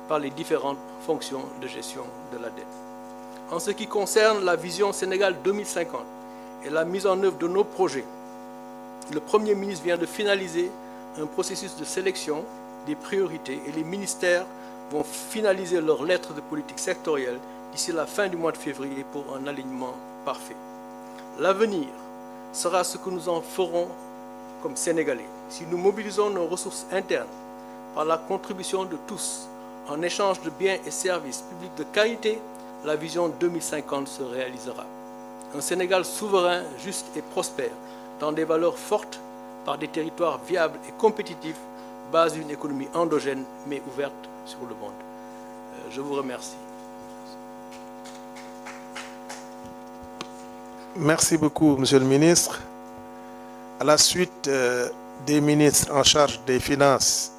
par les différentes fonctions de gestion de la dette. En ce qui concerne la vision Sénégal 2050 et la mise en œuvre de nos projets, le Premier ministre vient de finaliser un processus de sélection des priorités et les ministères vont finaliser leurs lettres de politique sectorielle d'ici la fin du mois de février pour un alignement parfait. L'avenir sera ce que nous en ferons comme Sénégalais. Si nous mobilisons nos ressources internes par la contribution de tous en échange de biens et services publics de qualité, la vision 2050 se réalisera. Un Sénégal souverain, juste et prospère, dans des valeurs fortes, par des territoires viables et compétitifs, base d'une économie endogène mais ouverte sur le monde. Je vous remercie. Merci beaucoup, Monsieur le ministre. À la suite des ministres en charge des finances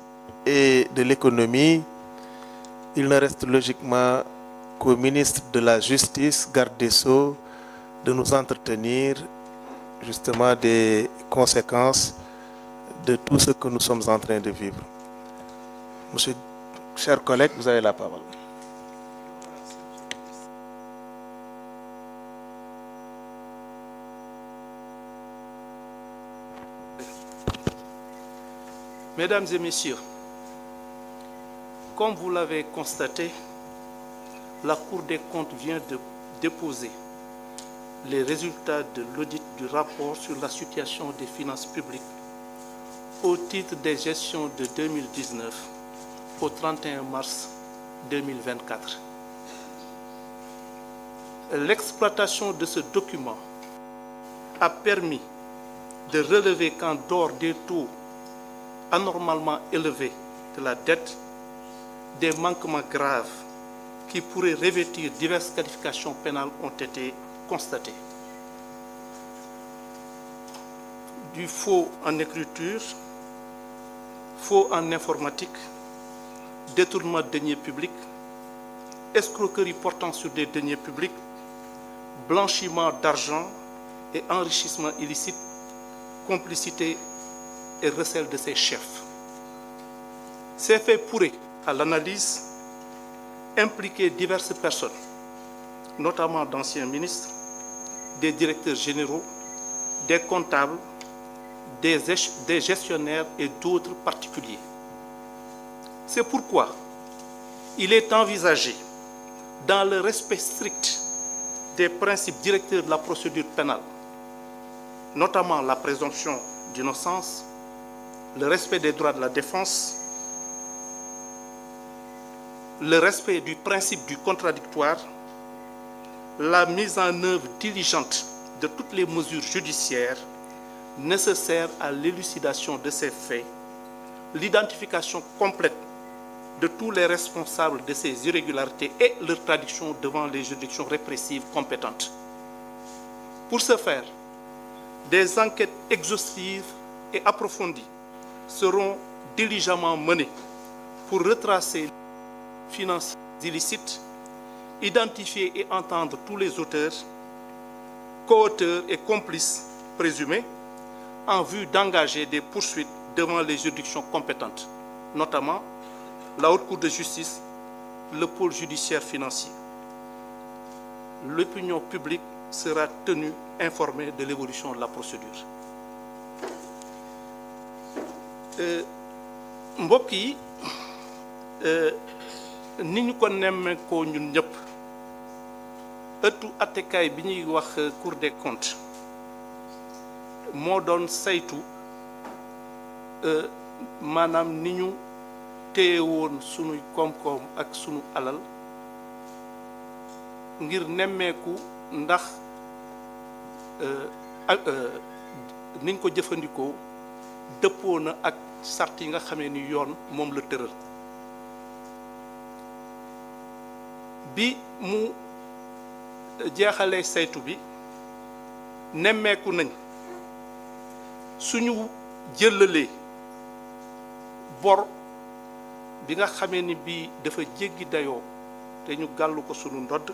et de l'économie, il ne reste logiquement qu'au ministre de la Justice, garde des Sceaux, de nous entretenir justement des conséquences de tout ce que nous sommes en train de vivre. Monsieur, chers collègues, vous avez la parole. Mesdames et messieurs, comme vous l'avez constaté, la Cour des comptes vient de déposer les résultats de l'audit du rapport sur la situation des finances publiques au titre des gestions de 2019 au 31 mars 2024. l'exploitation de ce document a permis de relever qu'en dehors des taux anormalement élevés de la dette, des manquements graves qui pourraient revêtir diverses qualifications pénales ont été constatés. Du faux en écriture, faux en informatique, détournement de deniers publics, escroquerie portant sur des deniers publics, blanchiment d'argent et enrichissement illicite, complicité et recel de ses chefs. Ces faits pourraient, à l'analyse, impliquer diverses personnes, notamment d'anciens ministres, des directeurs généraux, des comptables, des gestionnaires et d'autres particuliers. C'est pourquoi il est envisagé, dans le respect strict des principes directeurs de la procédure pénale, notamment la présomption d'innocence, le respect des droits de la défense, le respect du principe du contradictoire, la mise en œuvre diligente de toutes les mesures judiciaires nécessaires à l'élucidation de ces faits, l'identification complète de tous les responsables de ces irrégularités et leur traduction devant les juridictions répressives compétentes. Pour ce faire, des enquêtes exhaustives et approfondies seront diligemment menées pour retracer les finances illicites, identifier et entendre tous les auteurs, co-auteurs et complices présumés en vue d'engager des poursuites devant les juridictions compétentes, notamment la Haute Cour de justice, le pôle judiciaire financier. L'opinion publique sera tenue informée de l'évolution de la procédure. Mbokk yi ni ñu ko nemmeekoo ñun ñëpp ëttu attekaay bi ñuy wax Cour des comptes moo doon saytu maanaam ni ñu téye woon sunuy koom-koom ak sunu alal ngir nemmeeku ndax niñ ko jëfandikoo dëppoo na ak sart yi nga xamee ni yoon moom la tëral. Bi mu jeexalee saytu bi nemmeeku nañ suñu jëllalee bor bi nga xamee ni bii dafa jéggi dayoo te ñu gàllu ko sunu ndodd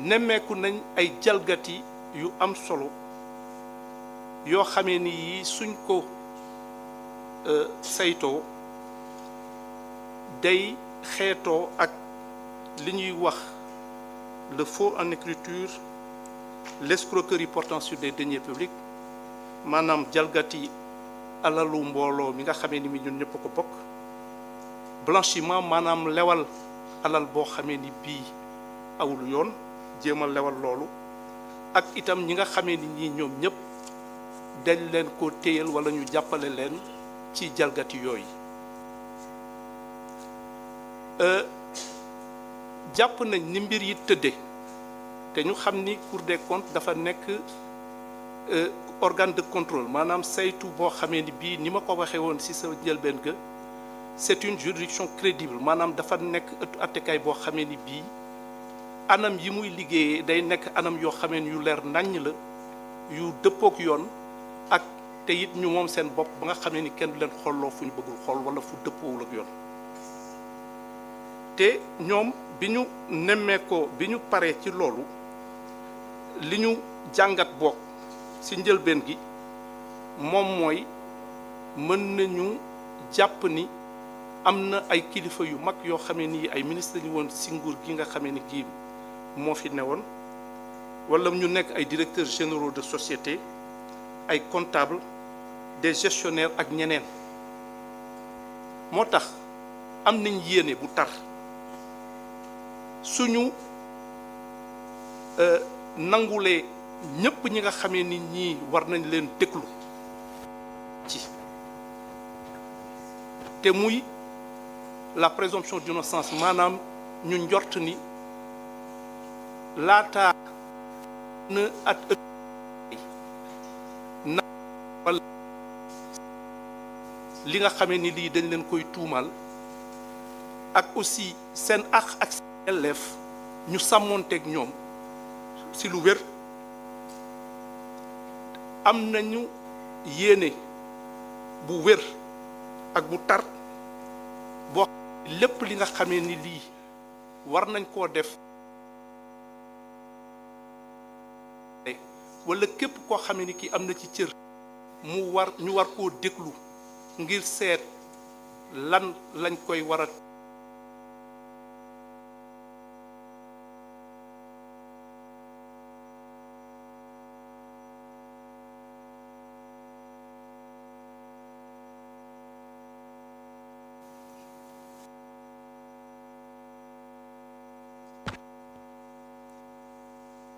nemmeeku nañ ay jalgati yu am solo yoo xamee ni yii suñ ko saytoo day xeetoo ak li ñuy wax le faux en écriture, l'escroquerie portant sur des deniers publics, maanaam jalgati alalu mbooloo mi nga xamee ni mi ñun ñëpp ko bokk, blanchiment maanaam lewal alal boo xamee ni bii awul yoon jéemal lewal loolu, ak itam ñi nga xamee ni ñii ñoom ñëpp dañ leen ko téyal wala ñu jàppale leen ci jalgati yooyu. Jàpp nañ ni mbir yi tëdde te ñu xam ni Cour des comptes dafa nekk organe de contrôle maanaam saytu boo xamee ni bii ni ma ko waxee woon ci sa njëlbeen ga c'est une juridiction crédible maanaam dafa nekk ëttu attekaay boo xamee ni bii anam yi muy liggéeyee day nekk anam yoo xamee ni yu leer naññ la yu dëppook yoon ak te it ñu moom seen bopp ba nga xamee ni kenn du leen xolloo fu ñu bëggul xool wala fu dëppoowul ak yoon. te ñoom bi ñu nemmeekoo bi ñu paree ci loolu li ñu jàngat bokk ci njëlbeen gi moom mooy mën nañu jàpp ni am na ay kilifa yu mag yoo xamee ni ay ministre ñu woon ci nguur gi nga xamee ni gii moo fi newoon wala ñu nekk ay directeurs généraux de société ay comptables des gestionnaires ak ñeneen moo tax am nañ yéene bu tar suñu nangulee ñëpp ñi nga xamee ni ñii war nañ leen déglu ci te muy la présomption d'innocence maanaam ñu njort ni laataa na at na wala li nga xamee ni lii dañ leen koy tuumal ak aussi seen àq ak seen yelleef ñu sàmmoonteeg ñoom si lu wér am nañu yéene bu wér ak bu tar boo lépp li nga xamee ni lii war nañ koo def wala képp koo xamee ni kii am na ci cër ñu war koo déglu ngir seet lan lañ koy war a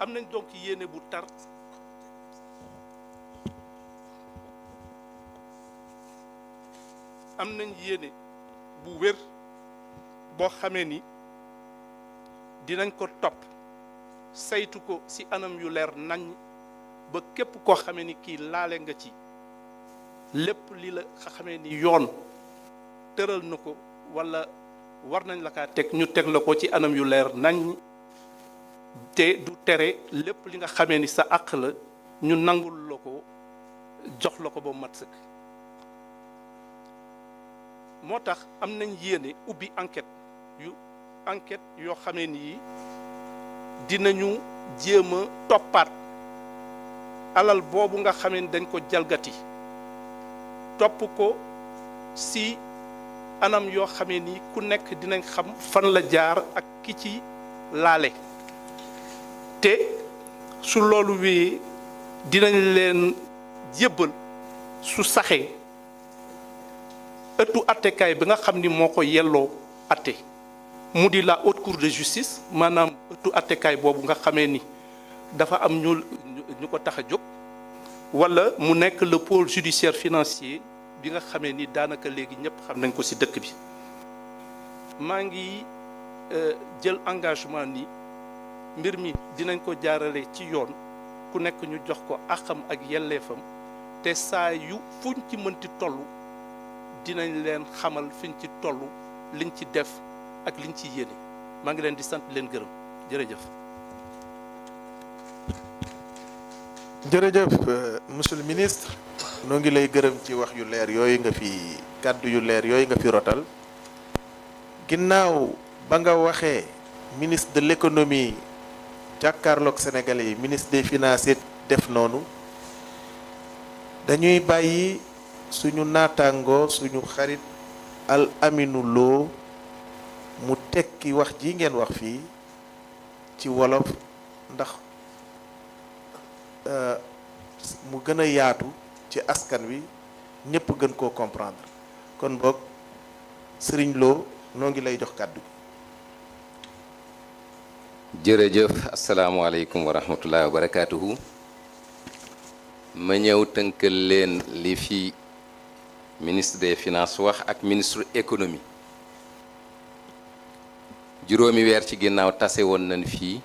am nañ donc yéene bu tar am nañ yéene bu wér boo xamee ni dinañ ko topp saytu ko ci anam yu leer nañ ba képp koo xamee ni kii laale nga ci lépp li la xamee ni yoon tëral na ko walla war nañ la kaa teg ñu teg la ko ci anam yu leer nañ te du tere lépp li nga xamee ni sa àq la ñu nangul la ko jox la ko ba mat sëkk moo tax am nañ yéene ubbi enquête yoo xamee ni dinañu jéem a toppaat alal boobu nga xamee ni dañ ko jalgati topp ko si anam yoo xamee ni ku nekk dinañ xam fan la jaar ak ki ci laale te su loolu wéyee dinañ leen jébbal su saxee ëttu attekaay bi nga xam ni moo ko yelloo atte mu di la haute cour de justice maanaam ëttu attekaay boobu nga xamee ni dafa am ñu ko tax a jóg wala mu nekk le pôle judiciaire financier bi nga xamee ni daanaka léegi ñëpp xam nañ ko ci dëkk bi maa ngi jël engagement ni mbir mi dinañ ko jaarale ci yoon ku nekk ñu jox ko àqam ak yelleefam te saa yu fuñ ci mënti toll dinañ leen xamal fiñ ci toll liñ ci def ak liñ ci yéene maa ngi leen di sant leen gërëm jërëjëf. jërëjëf monsieur le ministre noo ngi lay gërëm ci wax yu leer yooyu nga fi kàddu yu leer yooyu nga fi rotal ginnaaw ba nga waxee ministre de l'économie jàkkaarloog sénégalais yi ministre des finances def noonu dañuy bàyyi suñu naataangoo suñu xarit Al Aminou Lo mu tekki wax ji ngeen wax fii ci wolof ndax mu gën a yaatu ci askan wi ñëpp gën koo comprendre kon boog Serigne Lo noo ngi lay jox kàddu gi. jërëjëf asalaamaaleykum wa rahmatullahi wa barakaatuhu ma ñëw tënkal leen li fi ministre des finances wax ak ministre économie juróomi weer ci ginnaaw tase woon nañ fii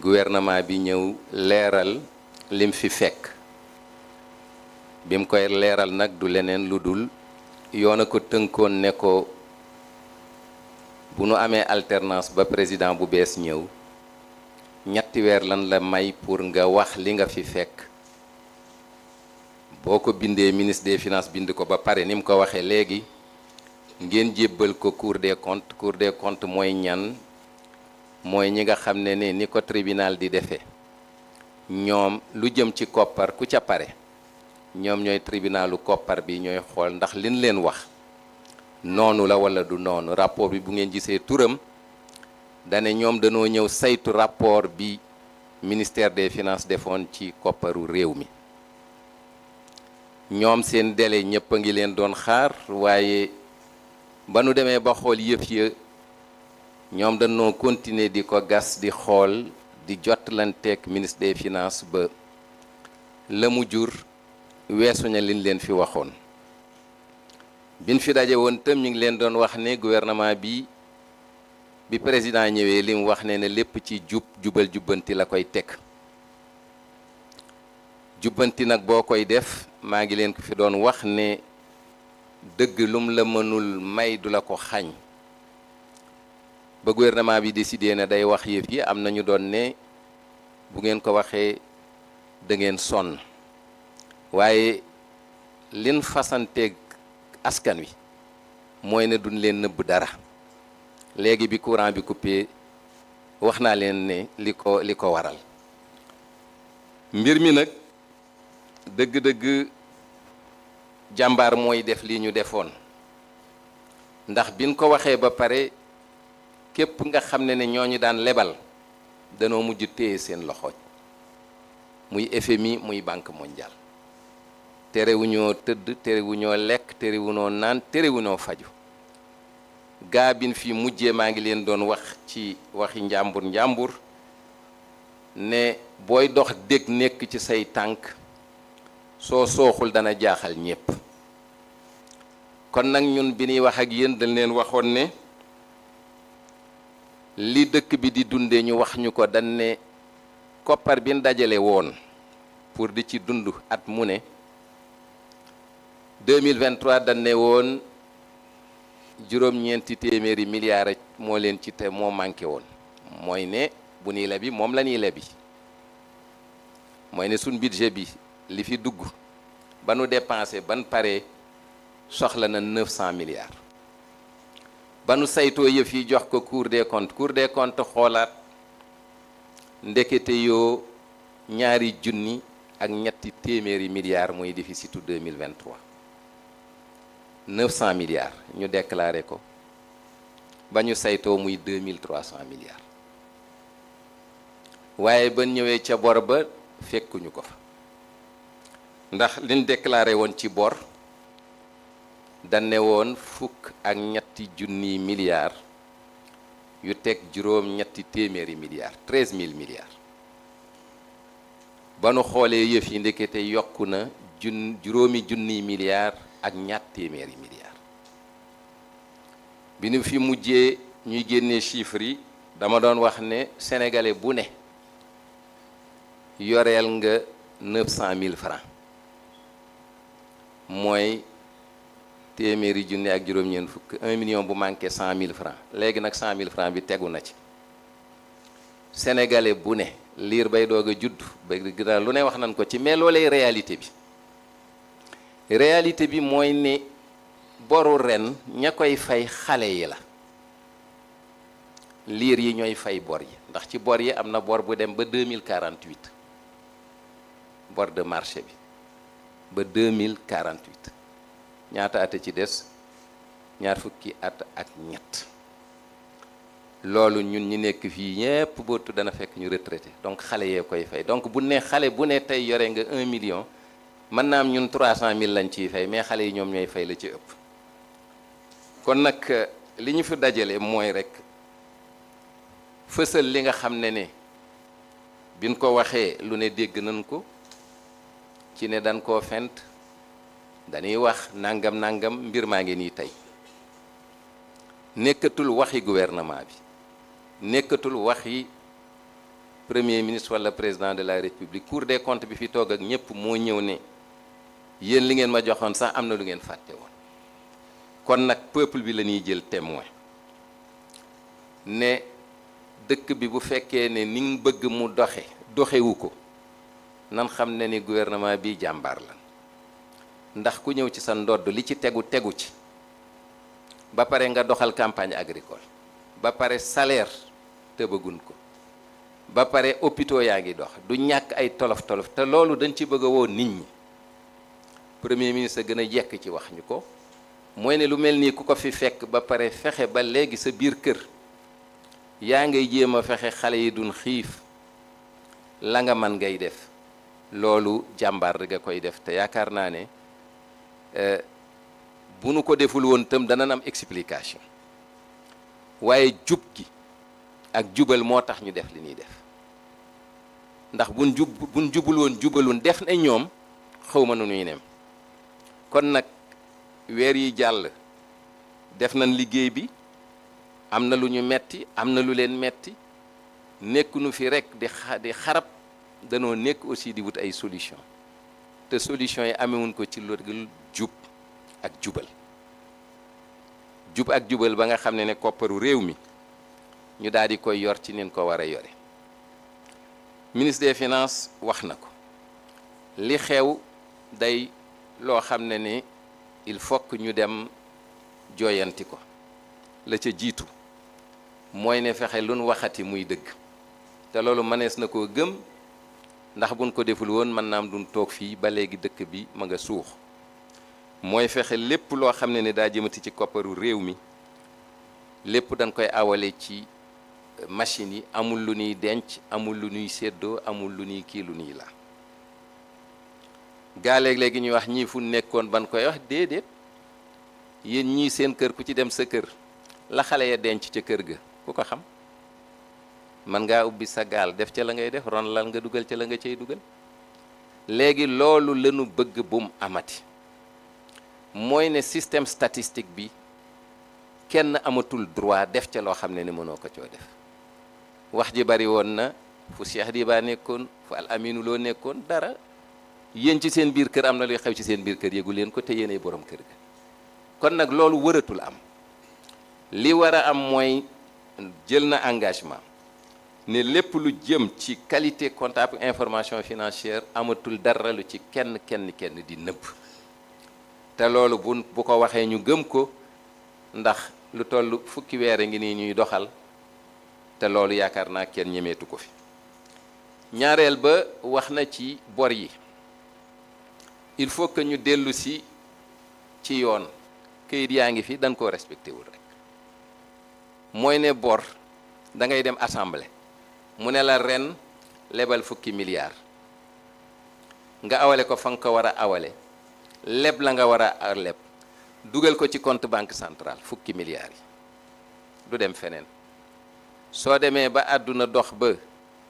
gouvernement bi ñëw leeral lim fi fekk bi mu koy leeral nag du leneen lu dul yoon a ko tënkoon ne ko bu nu amee alternance ba président bu bees ñëw ñetti weer lan la may pour nga wax li nga fi fekk boo ko bindee ministre des finances bind ko ba pare ni mu ko waxee léegi ngeen jébbal ko cour des comptes mooy ñan mooy ñi nga xam ne ni ko tribunal di defee ñoom lu jëm ci koppar ku ca pare ñoom ñooy tribunalu koppar bi ñooy xool ndax liñ leen wax noonu la wala du noonu rapport bi bu ngeen gisee turam dane ñoom dañoo ñëw saytu rapport bi ministère des finances defoon ci kopparu réew mi ñoom seen délai ñëpp a ngi leen doon xaar waaye ba nu demee ba xool yëf ya ñoom dañoo continuer di ko gas di xool di jotlanteeg ministre des finances ba la mu jur weesu na liñ leen fi waxoon biñ fi daje woon tam ñu ngi leen doon wax ne gouvernement bi bi président ñëwee li mu wax ne ne lépp ci jubal jubbanti la koy teg jubbanti nag boo koy def maa ngi leen ko fi doon wax ne dëgg lum la mënul may du la ko xañ ba gouvernement bi décidé ne day wax yëf yi am nañu doon ne bu ngeen ko waxee da ngeen sonn waaye lin fasanteeg askan wi mooy ne duñ leen nëbb dara léegi bi courant bi coupé wax naa leen ne li ko waral mbir mi nag dëgg-dëgg jàmbaar mooy def li ñu defoon ndax biñ ko waxee ba pare képp nga xam ne ñooñu daan lebal danoo mujj téye seen loxo muy FMI muy Banque mondiale terewuñoo tëdd terewuñoo lekk terewuñoo naan terewuñoo faju gaa bin fi mujjee maa ngi leen doon wax ci waxi njàmbur ne booy dox dégg nekk ci say tànk soo sooxul dana jaaxal ñépp kon nag ñun bi ñuy wax ak yéen dañ leen waxoon ne li dëkk bi di dundee ñu wax ñu ko dañ ne koppar bi ñu dajale woon pour di ci dund at mu ne 2023 dañ ne woon juróom-ñeenti téeméeri milliards moo leen ci te moo manqué woon mooy ne bu ñuy lebi moom la ñuy lebi mooy ne suñ budget bi li fi dugg ba nu dépensé ban pare soxla na 900 milliards ba nu saytoo yëf yi jox ko Cour des comptes xoolaat ndekete yoo ñaari junni ak ñetti téeméeri milliards mooy déficitu 2023 900 milliards ñu déclaré ko ba ñu saytoo muy 2300 milliards waaye ba ñëwee ca bor ba fekkuñu ko fa ndax liñ déclaré woon ci bor dañ ne woon fukk ak ñetti junniy milliards yu teg juróom ñetti téeméeri milliards 13000 milliards ba nu xoolee yëf yi ndekete yokku na juróomi junniy milliards ak ñatt téeméeri milliards bi nu fi mujjee ñuy génnee chiffres yi dama doon wax ne sénégalais bu ne yoreel nga 900 000 francs mooy téeméeri junni ak juróom-ñeent fukk 1 million bu manqué 100 000 francs léegi nag 100 000 francs bi tegu na ci sénégalais bu ne liir bay doog a judd ba lu ne wax nañ ko ci mais loolee réalité bi mooy ne boru ren ña koy fay xale yi la liir yi ñooy fay bor yi ndax ci bor yi am na bor bu dem ba 2048 bor de marché bi ba 2048 ñaata at ci des ñaar fukki at ak ñett loolu ñun ñi nekk fii ñépp bootu dana fekk ñu retraité donc xale yee koy fay donc bu ne xale bu ne tey yore nga 1 million mën naa am ñun 300 000 lañ ciy fay mais xale yi ñoom ñooy fay la ci ëpp kon nag li ñu fi dajale mooy rek fësal li nga xam ne biñ ko waxee lu ne dégg nañ ko ci ne dañ koo fent dañuy wax nangam mbir maa ngi nii tey nekkatul waxi gouvernement bi nekkatul waxi premier ministre wala président de la république Cour des comptes bi fi toog ak ñëpp moo ñëw ne yéen li ngeen ma joxoon sax am na lu ngeen fàtte woon kon nag peuple bi la ñuy jël témoin ne dëkk bi bu fekkee ne ni nga bëgg mu doxewu ko nan xam ne ni gouvernement bi jàmbaar la ndax ku ñëw ci sa ndodd li ci tegu ci ba pare nga doxal campagne agricole ba pare salaire tëbagun ko ba pare hôpitaux yaa ngi dox du ñàkk ay tolof te loolu dañ ci bëgg a woo nit ñi premier ministre gën a jekk ci wax ñu ko mooy ne lu mel nii ku ko fi fekk ba pare fexe ba léegi sa biir kër yaa ngay jéem a fexe xale yi duñ xiif la nga man ngay def loolu jàmbaar nga koy def te yaakaar naa ne bu nu ko deful woon tam dana am explication waaye jub gi ak jubal moo tax ñu def li ñuy def ndax buñ jubul woon jubalun def na ñoom xawma nu ñuy nem kon nag weer yi jàll def nañ liggéey bi am na lu ñu metti am na lu leen metti nekkunu fi rek di xarab danoo nekk aussi di wut ay solution te solution yi amewuñ ko ci lu jub ak jubal ba nga xam ne kopparu réew mi ñu daal di koy yor ci nin ko war a yore ministre des finances wax na ko li xew day loo xam ne il faut que ñu dem jooyanti ko la ca jiitu mooy ne fexe luñ waxati muy dëgg te loolu mënees na koo gëm ndax buñ ko deful woon mën naam duñ toog fii ba léegi dëkk bi ma nga suux mooy fexe lépp loo xam ne daa jëmati ci kopparu réew mi lépp dañ koy awale ci machine yi amul lu ñuy denc amul lu ñuy séddoo amul lu ñuy kii lu ñuy la gaa léegi ñuy wax ñii fu nekkoon ban koy wax déedéet yéen ñii seen kër ku ci dem sa kër la xale ya denc ca kër ga ku ko xam man ngaa ubbi sa gaal def ca la ngay def ron lal nga dugal ca la nga cay dugal léegi loolu lañu bëgg bum amati mooy ne système statistique bi kenn amatul droit def ca loo xam ne mënoo ko coo def wax ji bari woon na fu Cheikh Diba nekkoon fu Al Aminu Lo nekkoon dara yéen ci seen biir kër am na luy xew ci seen biir kër yëgu leen ko te yéenay borom kër ga kon nag loolu wëratul am li war a am mooy jël na engagement ne lépp lu jëm ci qualité comptable information financière amatul dara lu ci kenn di nëbb te loolu bu ko waxee ñu gëm ko ndax lu toll fukki weer ngi nii ñuy doxal te loolu yaakaar naa kenn ñemeetu ko fi ñaareel ba wax na ci bor yi il faut que ñu dellu si ci yoon këyit yaa ngi fi dañ koo respecté wul rek mooy ne bor da ngay dem assemblée mu ne la ren lebal fukki milliards nga awale ko fa nga ko war a awale leb la nga war a leb dugal ko ci compte banque centrale fukki milliards yi du dem feneen soo demee ba àdduna dox ba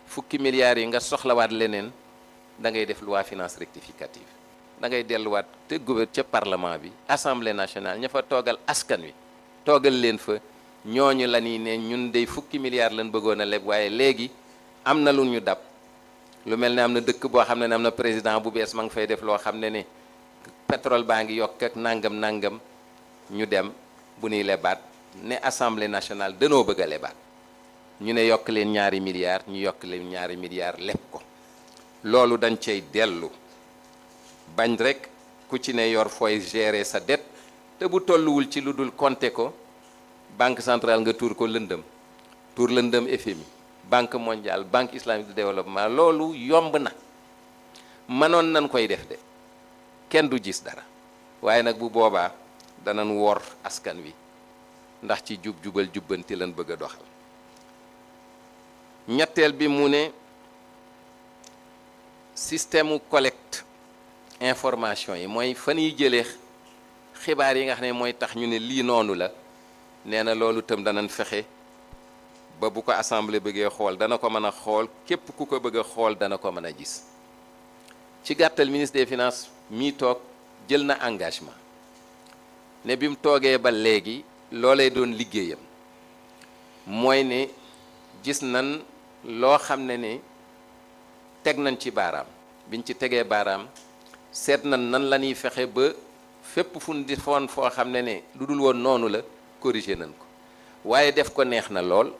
fukki milliards yi nga soxlawaat leneen da ngay def loi finance rectificative da ngay delluwaat te gouvernement ca parlement bi assemblée nationale ña fa toogal askan wi toogal leen fa ñooñu la ni ne ñun day fukki milliards lañ bëggoon a leb waaye léegi am na lu ñu dab lu mel ne am na dëkk boo xam ne am na président bu bees ma ngi fay def loo xam ne pétrole baa ngi yokk ak nangam ñu dem bu ñuy lebaat ne assemblée nationale danoo bëgg a lebaat ñu ne yokk leen ñaari milliards ñu yokk leen ñaari milliards leb ko loolu dañ cay dellu bañ rek ku ci ne yor fooy gérer sa dette te bu tolluwul ci lu dul compter ko banque centrale nga tuur ko lëndëm tuur lëndëm FMI banque mondiale banque islamique de développement loolu yomb na mënoon nañ koy def de kenn du gis dara waaye nag bu boobaa danañ wor askan wi ndax ci jubal jubbanti lañ bëgg a doxal ñetteel bi mu ne système collecte information yi mooy fan yi jëlee xibaar yi nga xam ne mooy tax ñu ne lii noonu la nee na loolu itam danañ fexe ba bu ko assemblée bëggee xool dana ko mën a xool képp ku ko bëgg a xool dana ko mën a gis ci gàttal ministre des finances mii toog jël na engagement ne bi mu toogee ba léegi loolee doon liggéeyam mooy ne gis nan loo xam ne teg nañ ci baaraam biñ ci tegee baaraam seet nan la ñuy fexe ba fépp fu ñu di foon foo xam ne lu dul woon noonu la corriger nañ ko waaye def ko neex na lool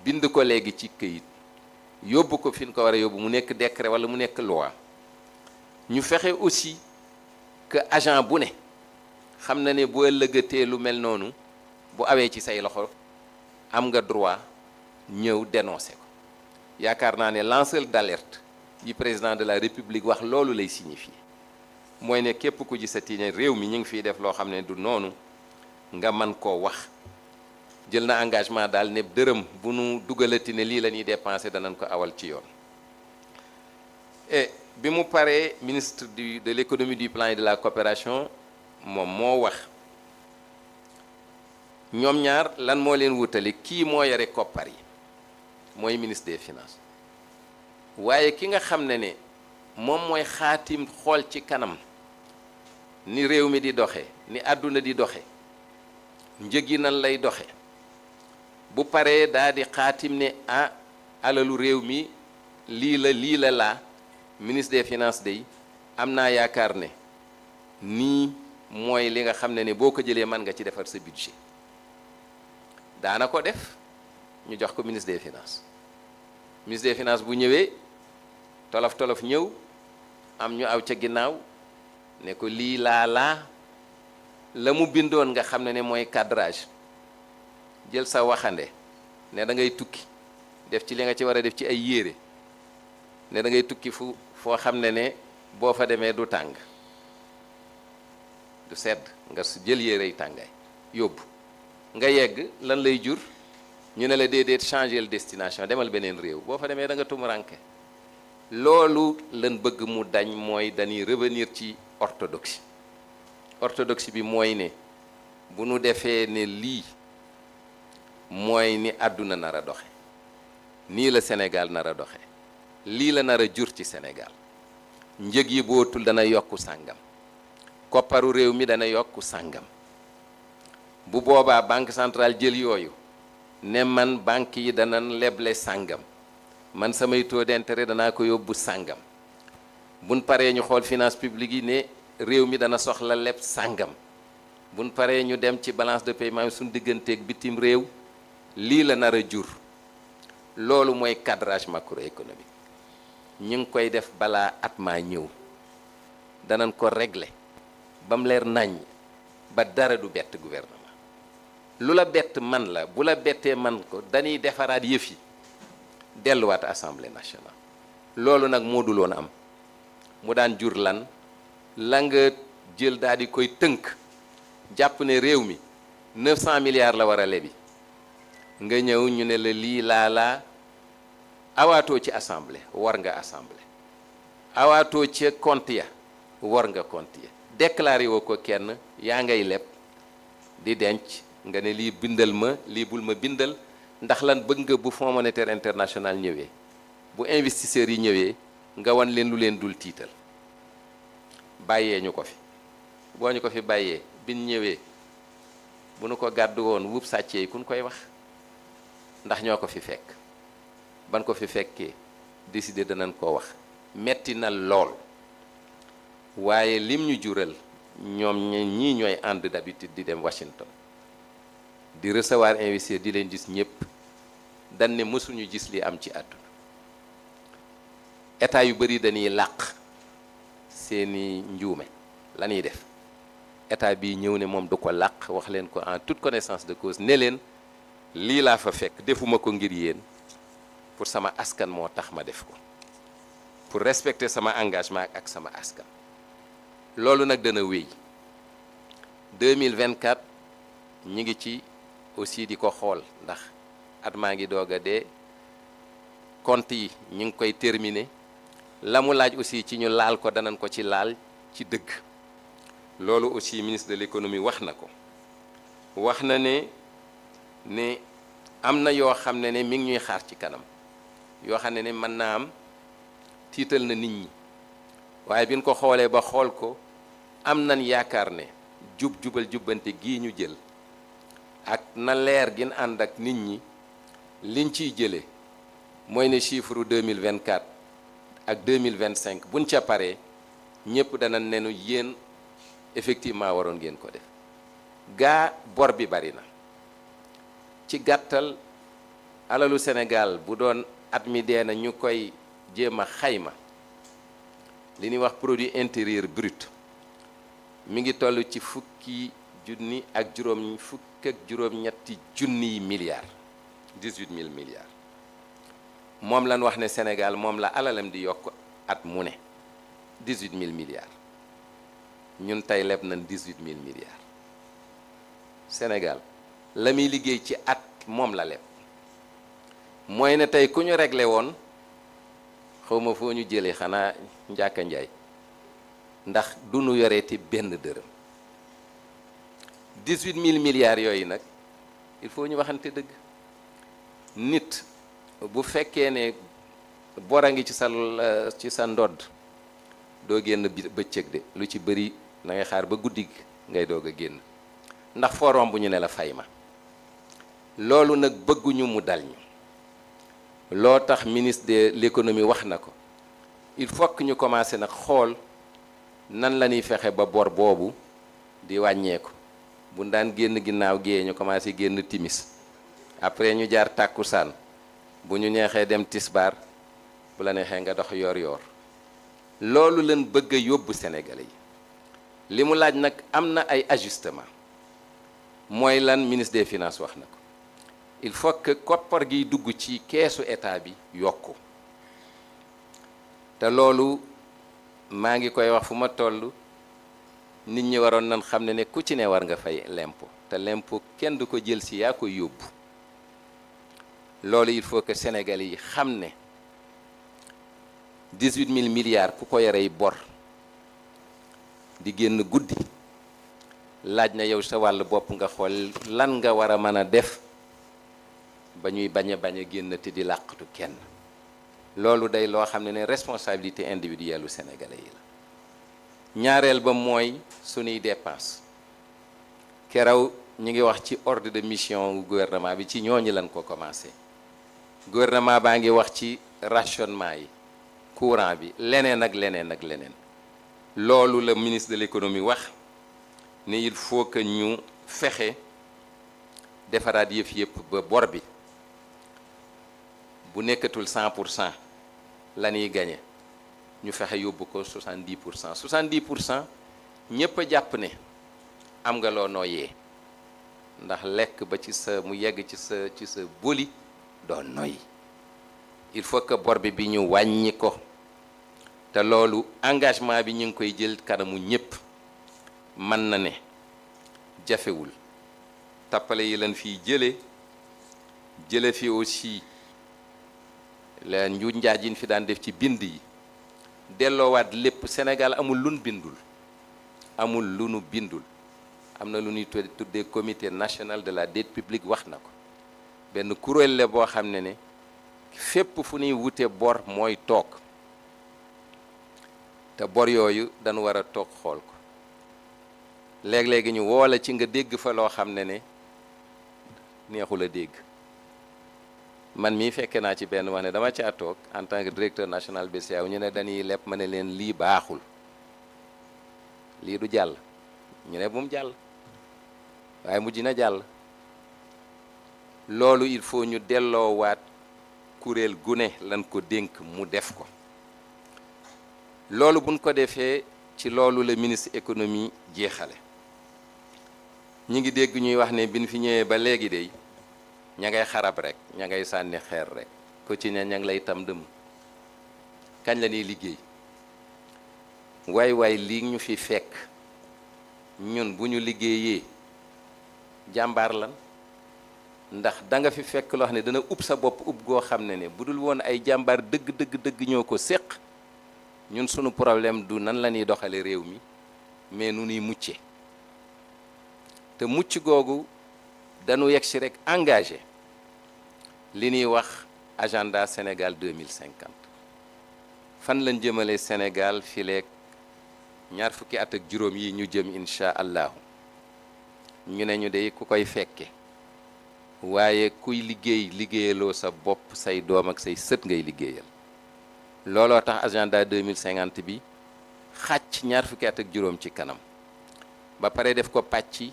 bind ko léegi ci këyit yóbbu ko fi ñu ko war a yóbbu mu nekk décret wala mu nekk loi ñu fexe aussi que agent bu ne xam na ne bu ëllëgatee lu mel noonu bu awee ci say loxo am nga droit ñëw dénoncer ko yaakaar naa ne lanceur d'alerte yi président de la république wax loolu lay signifier mooy ne képp ku gisati ne réew mi ñu ngi fiy def loo xam ne du noonu nga man koo wax jël na engagement daal ne dërëm bu nu dugalati ne lii la ñuy dépenser danañ ko awal ci yoon et bi mu paree ministre de l'économie du plan et de la coopération moom moo wax ñoom ñaar lan moo leen wutale kii moo yore koppar yi mooy ministre des finances waaye ki nga xam ne moom mooy xaatim xool ci kanam ni réew mi di doxe ni àdduna di doxe njëg yi nan lay doxe bu paree daa di xaatim ne ah alalu réew mi lii la laa ministre des finances day am naa yaakaar ne nii mooy li nga xam ne boo ko jëlee mën nga ci defar sa budget daana ko def ñu jox ko ministre des finances bu ñëwee tolof ñëw am ñu aw ca ginnaaw ne ko lii laa la mu bindoon nga xam ne mooy cadrage jël sa waxande ne da ngay tukki def ci li nga ci war a def ci ay yére ne da ngay tukki foo xam ne boo fa demee du tàng du sedd nga jël yére yi tàngaay yóbbu nga yegg lan lay jur ñu ne la déedéet changer le destination demal beneen réew boo fa demee da nga tumuranke loolu lan bëgg mu dañ mooy dañuy revenir ci orthodoxie bi mooy ne bu nu defee ne lii mooy ni àdduna nar a doxe nii la Sénégal nar a doxe lii la nar a jur ci Sénégal njëg yi bootul dana yokku sàngam kopparu réew mi dana yokku sàngam bu boobaa banque centrale jël yooyu ne man banque yi dana leble sàngam man samay taux d'intérêt danaa ko yóbbu sàngam buñ paree ñu xool finance publique yi ne réew mi dana soxla leb sàngam buñ paree ñu dem ci balance de paiement suñu digganteeg bitim réew lii la nar a jur loolu mooy cadrage macroéconomique ñu ngi koy def balaa at maa ñëw danañ ko régler ba mu leer naññ ba dara du bett gouvernement lu la bett man la bu la bettee man ko dañuy defaraat yëf yi delluwaat assemblée nationale loolu nag moo duloon am mu daan jur lan la nga jël daal di koy tënk jàpp ne réew mi 900 milliards la war a lebi nga ñëw ñu ne la lii laa awaatoo ci assemblée war nga assemblée awaatoo ci compte ya war nga compte ya déclaré woo ko kenn yaa ngay leb di denc nga ne lii bindal ma lii bul ma bindal ndax lan bëgg nga bu Fonds monétaire international ñëwee bu investisseurs yi ñëwee nga wan leen lu leen dul tiital bàyyee ñu ko fi boo ñu ko fi bàyyee bin ñëwee bu nu ko gàddu woon wub sàccee yi kun koy wax ndax ñoo ko fi fekk ban ko fi fekkee décidé danañ koo wax metti na lool waaye lim ñu jural ñoom ñii ñooy ànd d'habitude di dem Washington di recevoir investisseurs di leen gis ñëpp dañ ne mësuñu gis li am ci àdduna état yu bari dañuy làq seeni njuume la ñuy def état bi ñëw ne moom du ko làq wax leen ko en toute connaissance de cause ne leen lii laa fa fekk defuma ko ngir yéen pour sama askan moo tax ma def ko pour respecter sama engagement ak sama askan loolu nag dana wéy 2024 ñi ngi ci aussi di ko xool ndax at maa ngi doog a dee compte yi ñi ngi koy terminer la mu laaj aussi ci ñu laal ko danañ ko ci laal ci dëgg loolu aussi ministre de l'économie wax na ko wax na ne am na yoo xam ne mi ngi ñuy xaar ci kanam yoo xam ne mën naa am tiital na nit ñi waaye bi ñu ko xoolee ba xool ko am nañ yaakaar ne jubal jubbante gii ñu jël ak na leer gin ànd ak nit ñi liñ ciy jëlee mooy ne chiffre 2024 ak 2025 buñ ca paree ñëpp dana nenu yéen effectivement waroon ngeen ko def gaa bor bi bari na ci gàttal alalu Sénégal bu doon at mi dee na ñu koy jéem a xayma li ñuy wax produit intérieur brut mi ngi toll ci fukki ak juróom-ñetti junniy milliards 18000 milliards moom lañ wax ne Sénégal moom la alalam di yokk at mu ne 18000 milliards ñun tey leb nañ 18000 milliards Sénégal la muy liggéey ci at moom la leb mooy ne tey ku ñu réglé woon xawma foo ñu jëlee xanaa njàkka njaay ndax du nu yoreeti benn dërëm 18000 milliards yooyu nag il faut ñu waxante dëgg nit bu fekkee ne bor a ngi ci sa ndodd doo génn bëccëg de lu ci bëri na ngay xaar ba guddi ngay doog a génn ndax foo romb ñu ne la fay ma loolu nag bëgguñu mu dal ñu loo tax ministre de l'économie wax na ko il faut que ñu commencer nag xool nan la ñuy fexe ba bor boobu di wàññeeku bu daan génn ginnaaw gée ñu commencé génn timis après ñu jaar tàkkusaan bu ñu neexee dem tisbaar bu la neexee nga dox yor loolu leen bëgg a yóbbu Sénégalais yi li mu laaj nag am na ay ajustement mooy lan ministre des finances wax na ko il faut que koppar giy dugg ci keesu état bi yokku te loolu maa ngi koy wax fu ma toll nit ñi waroon nañ xam ne ku ci ne war nga fay l'impôt te l'impôt kenn du ko jël si yaa koy yóbbu loolu il faut que Sénégalais yi xam ne 18 000 milliards ku ko yorey bor di génn guddi laaj na yow sa wàll bopp nga xool lan nga war a mën a def ba ñuy bañ a génn te di làqatu kenn loolu day loo xam ne responsabilité individuelle u Sénégalais yi la ñaareel ba mooy sunuy dépense keroog ñu ngi wax ci ordre de mission gouvernement bi ci ñooñu lañ ko commencé gouvernement baa ngi wax ci rationnement yi courant bi leneen ak leneen loolu la ministre de l'économie wax ne il faut que ñu fexe defaraat yëpp ba bor bi bu nekkatul 100% la ñuy gagné ñu fexe yóbbu ko 70%. 70% ñëpp a jàpp ne am nga loo nooyee ndax lekk ba ci sa mu yegg ci sa boli doo noy il faut que bor bi ñu wàññi ko te loolu engagement bi ñu ngi koy jël kanamu ñëpp mën na ne jafewul tappale yi leen fii jële fi aussi la njuuj njaaj yi fi daan def ci bind yi delloowaat lépp Sénégal amul lu nu bindul am na lu ñuy tuddee comité national de la dette publique wax na ko benn kuréel la boo xam ne fépp fu ñuy wute bor mooy toog te bor yooyu dañu war a toog xool ko léeg-léegi ñu woola ci nga dégg fa loo xam ne neexul a dégg man mii fekke naa ci benn wax ne dama caa toog en tant que directeur national BCEAO ñu ne dañuy leb ma ne leen lii baaxul lii du jàll ñu ne bu mu jàll waaye mujj na jàll loolu il faut ñu delloowaat kuréel gu ne lan ko dénk mu def ko loolu buñ ko defee ci loolu la ministre économie jeexale ñi ngi dégg ñuy wax ne biñ fi ñëwee ba léegi de ña ngay xarab rek ña ngay sànni xeer rek ko ci ne ña ngi lay tam dëm kañ la ñuy liggéey waay lii ñu fi fekk ñun bu ñu liggéeyee jàmbaar lan ndax da nga fi fekk loo xam ne dana ub sa bopp ub goo xam ne bu dul woon ay jàmbaar dëgg ñoo ko séq ñun sunu problème du nan la ñuy doxale réew mi mais nu ñuy mucce te mucc googu dañu yegg si rek engagé li ñuy wax agenda Sénégal 2050 fan lañ jëmale Sénégal fileeg ñaar fukki at ak juróom yi ñu jëm incha allahu ñu ne ñu de ku koy fekke waaye kuy liggéeyaloo sa bopp say doom ak say sët ngay liggéeyal looloo tax agenda 2050 bi xàcc ñaar fukki at ak juróom ci kanam ba pare def ko pàcc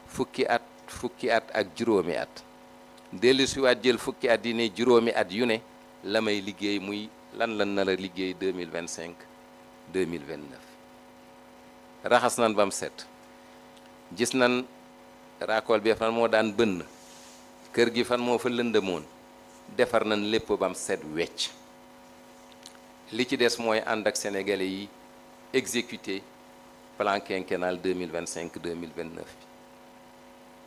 fukki at ak juróomi at dellu si waat jël fukki at yi ne juróomi at yu ne la may liggéey muy lan na la liggéey 2025 2029 raxas nan bam set gis nan raakool bi fan moo daan bënn kër gi fan moo fa lëndëmoon defar nañ lépp bam set wecc li ci des mooy ànd ak sénégalais yi exécuter plan quinquennal 2025 2029 bi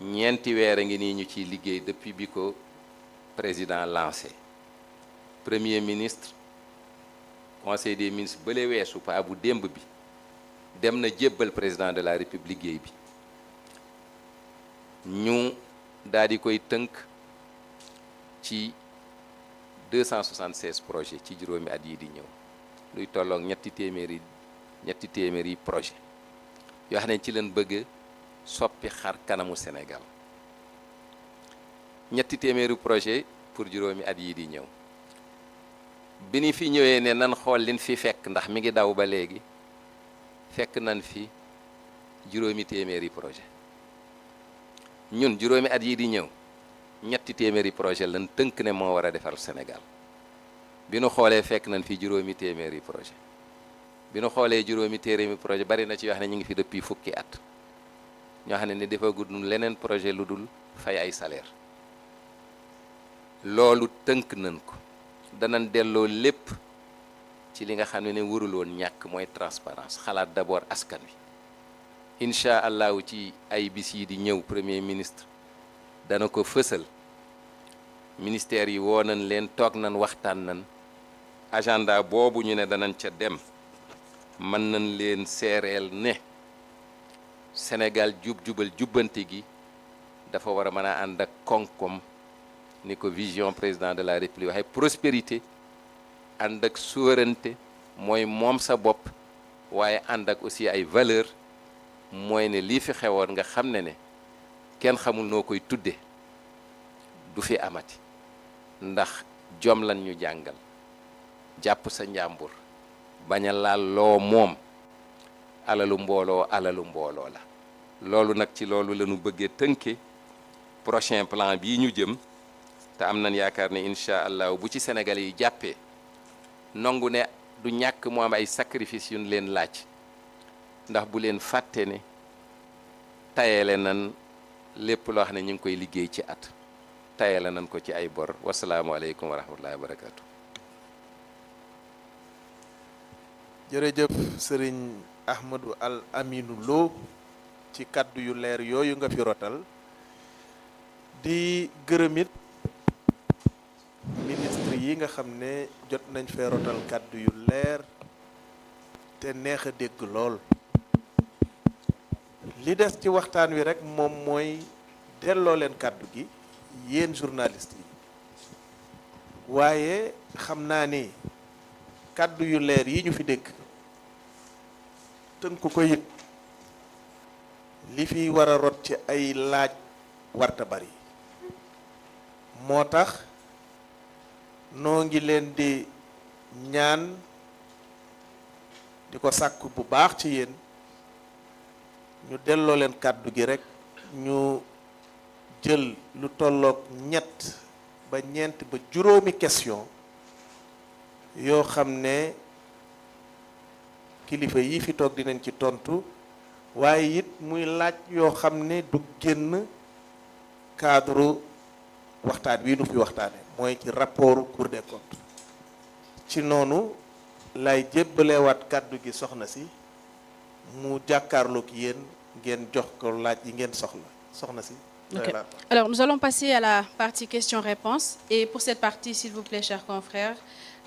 ñeenti weer a ngi nii ñu ciy liggéey depuis bi ko président lancé premier ministre conseil des ministres bële weesu pa bu démb bi dem na jébbal président de la république liggéey bi ñu daal di koy tënk ci 276 projets ci juróomi at yi di ñëw luy tolloog ñetti téeméeri projet yoo xam ne ci leen bëgg soppi xar kanamu Sénégal ñetti téeméeri projet pour juróomi at yii di ñëw bi ni fi ñëwee ne nan xool liñ fi fekk ndax mi ngi daw ba léegi fekk nan fi juróomi téeméeri projet ñun juróomi at yii di ñëw ñetti téeméeri projet lan tënk ne moo war a defar Sénégal bi nu xoolee fekk nañ fi juróomi téeméeri projet bi nu xoolee juróomi téeméeri projet bari na ci yoo xam ne ñu ngi fi depuis fukki at ñoo xam ne ni dafa gudd leneen projet lu dul fay ay salaire loolu tënk nañ ko danañ delloo lépp ci li nga xam ne warul woon ñàkk mooy transparence xalaat d'abord askan wi incha allahu ci ay bis yi di ñëw premier ministre dana ko fësal ministère yi woo nañ leen toog nañ waxtaan nañ agenda boobu ñu ne danañ ca dem mën nañ leen seereel ne Sénégal jub-jubal jubbanti gi dafa war a mën a ànd ak koom-koom ni ko vision président de la République waxee prospérité ànd ak souveraineté mooy moom sa bopp waaye ànd ak aussi ay valeur mooy ne lii fi xewoon nga xam ne kenn xamul noo koy tudde du fi amati ndax jom lan ñu jàngal jàpp sa njàmbur bañ a laal loo moom alalu mbooloo la loolu nag ci loolu la ñu bëggee tënke prochain plan bii ñu jëm te am nañ yaakaar ne incha allah bu ci Sénégalais yi jàppee nangu ne du ñàkk mu am ay sacrifice yu ñu leen laaj ndax bu leen fàtte ne tayele nan lépp loo xam ne ñu ngi koy liggéey ci at tayele nan ko ci ay bor wasalaamualeykum wa rahmatullahi wa barakatu. jërëjëf Serigne Ahmadou Al Aminou Lo ci kaddu yu leer yooyu nga fi rotal di gërëmit ministre yi nga xam ne jot nañ fee rotal kaddu yu leer te neex a dégg lool li des ci waxtaan wi rek moom mooy delloo leen kaddu gi yéen journaliste yi waaye xam naa ni kaddu yu leer yi ñu fi dégg tënku ko it li fi war a rot ci ay laaj warta bari moo tax noo ngi leen di ñaan di ko sàkk bu baax ci yéen ñu delloo leen kàddu gi rek ñu jël lu tolloog ñett ba ñeent ba juróomi question yoo xam ne kilifa yi fi toog dinañ ci tontu waaye it muy laaj yoo xam ne du génn cadre waxtaan wi nu fi waxtaane mooy ci rapport Cour des comptes ci noonu lay jébbalewaat kàddu gi soxna si mu jàkkaarloog yéen ngeen jox ko laaj yi ngeen soxna si. Okay. Alors nous allons passer à la partie questions-réponses et pour cette partie s'il vous plaît chers confrères,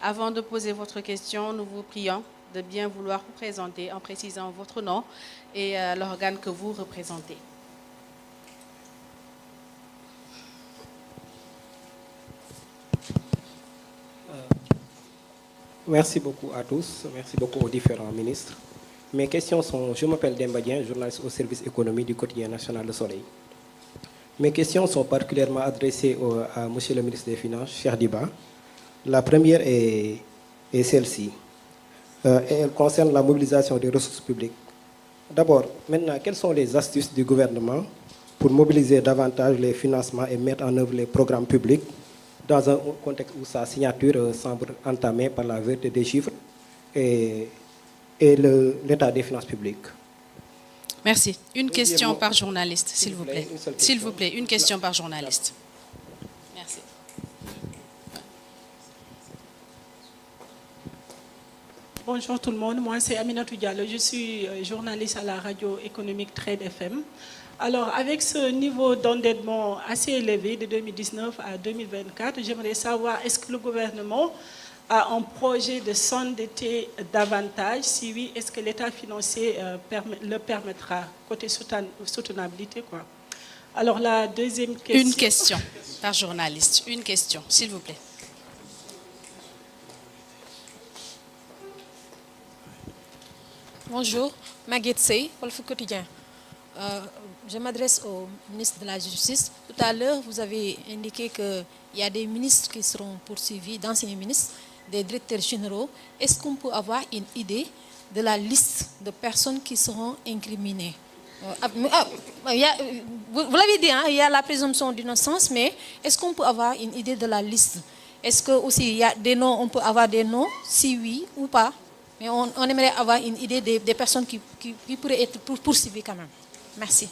avant de poser votre question, nous vous prions de bien vouloir vous présenter en précisant votre nom et l'organe que vous représentez. Merci beaucoup à tous, merci beaucoup aux différents ministres. Mes questions sont, je m'appelle Demba Dieng, journaliste au service économie du quotidien national Le Soleil. Mes questions sont particulièrement adressées à Monsieur le ministre des Finances, Cheikh Diba. La première est celle-ci. Elle concerne la mobilisation des ressources publiques. D'abord, maintenant, quelles sont les astuces du gouvernement pour mobiliser davantage les financements et mettre en œuvre les programmes publics dans un contexte où sa signature semble entamée par la vérité des chiffres et l'état des finances publiques? Merci. Une question par journaliste, s'il vous plaît. S'il vous plaît, une question par journaliste. Merci. Bonjour tout le monde, moi c'est Aminatou Diallo, je suis journaliste à la radio économique Trade FM. Alors avec ce niveau d'endettement assez élevé de 2019 à 2024, j'aimerais savoir est-ce que le gouvernement a un projet de s'endetter davantage? Si oui, est-ce que l'état financier le permettra, côté soutenabilité quoi? Alors la deuxième question... Une question par journaliste, une question, s'il vous plaît. Bonjour, Maguette Sey, Walf Quotidien. je m'adresse au ministre de la Justice. Tout à l'heure, vous avez indiqué qu'il y a des ministres qui seront poursuivis, d'anciens ministres, des directeurs généraux. Est-ce qu'on peut avoir une idée de la liste de personnes qui seront incriminées? Vous l'avez dit, hein, il y a la présomption d'innocence, mais est-ce qu'on peut avoir une idée de la liste? Est-ce que aussi il y a des noms, on peut avoir des noms, si oui ou pas? Mais on aimerait avoir une idée des personnes qui pourraient être poursuivies quand même. Merci.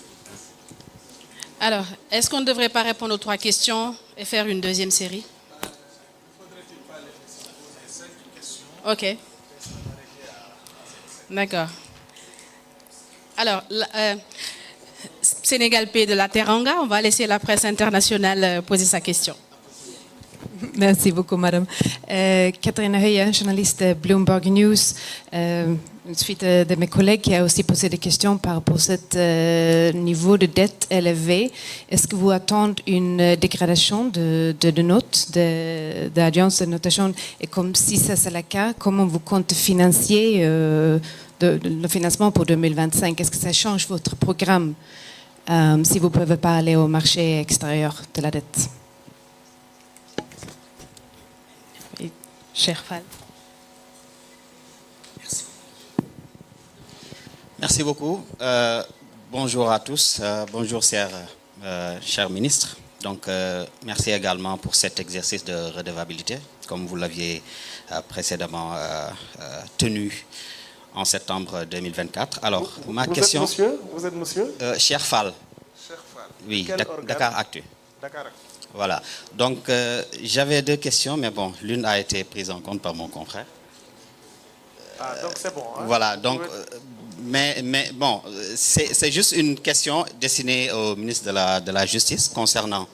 Alors, est-ce qu'on ne devrait pas répondre aux 3 questions et faire une deuxième série? Ok. D'accord. Alors, Sénégal, pays de la Teranga, on va laisser la presse internationale poser sa question. Merci beaucoup, madame. Catherine Heuye, journaliste Bloomberg News. Suite de mes collègues qui a aussi posé des questions par rapport à ce niveau de dette élevé. Est-ce que vous attendez une dégradation de notes, d'agence de notation? Et comme si ça c'est le cas, comment vous comptez financer le financement pour 2025? Est-ce que ça change votre programme si vous ne pouvez pas aller au marché extérieur de la dette? Cher Fall. Merci beaucoup. Bonjour à tous. Bonjour, cher ministre. Donc, merci également pour cet exercice de redevabilité, comme vous l'aviez précédemment tenu en septembre 2024. Alors, ma question... Vous êtes monsieur Cher Fall. Cher Fall. Oui, Quel organe? Dakar Actu. Dakar Actu. Voilà. Donc, j'avais 2 questions, mais bon, l'une a été prise en compte par mon confrère. Ah, donc c'est bon. Hein? Voilà, donc... Mais bon, c'est juste une question destinée au ministre de la Justice concernant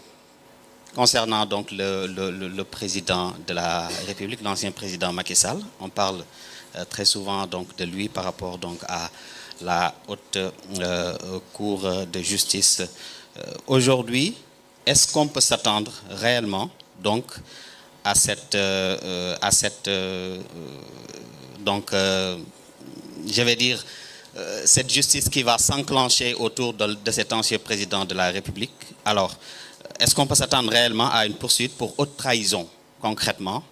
donc le président de la République, l'ancien président Macky Sall. On parle très souvent donc de lui par rapport donc à la haute cour de justice. Aujourd'hui, est-ce qu'on peut s'attendre réellement donc à cette donc je vais dire cette justice qui va s'enclencher autour de cet ancien président de la République? Alors, est-ce qu'on peut s'attendre réellement à une poursuite pour haute trahison, concrètement,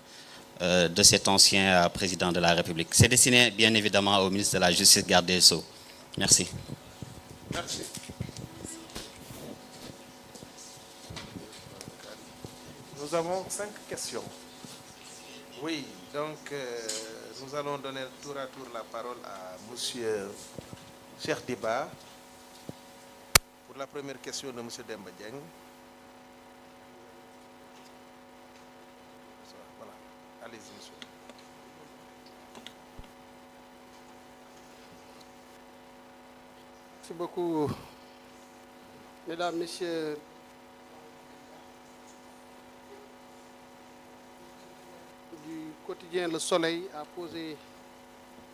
de cet ancien président de la République? C'est destiné, bien évidemment, au ministre de la Justice, garde des Sceaux. Merci. Merci. Nous avons 5 questions. Oui, donc... nous allons donner tour à tour la parole à monsieur Cheikh Diba pour la première question de monsieur Demba Dieng. Voilà, allez-y monsieur. Merci beaucoup, mesdames, messieurs. Du quotidien Le Soleil a posé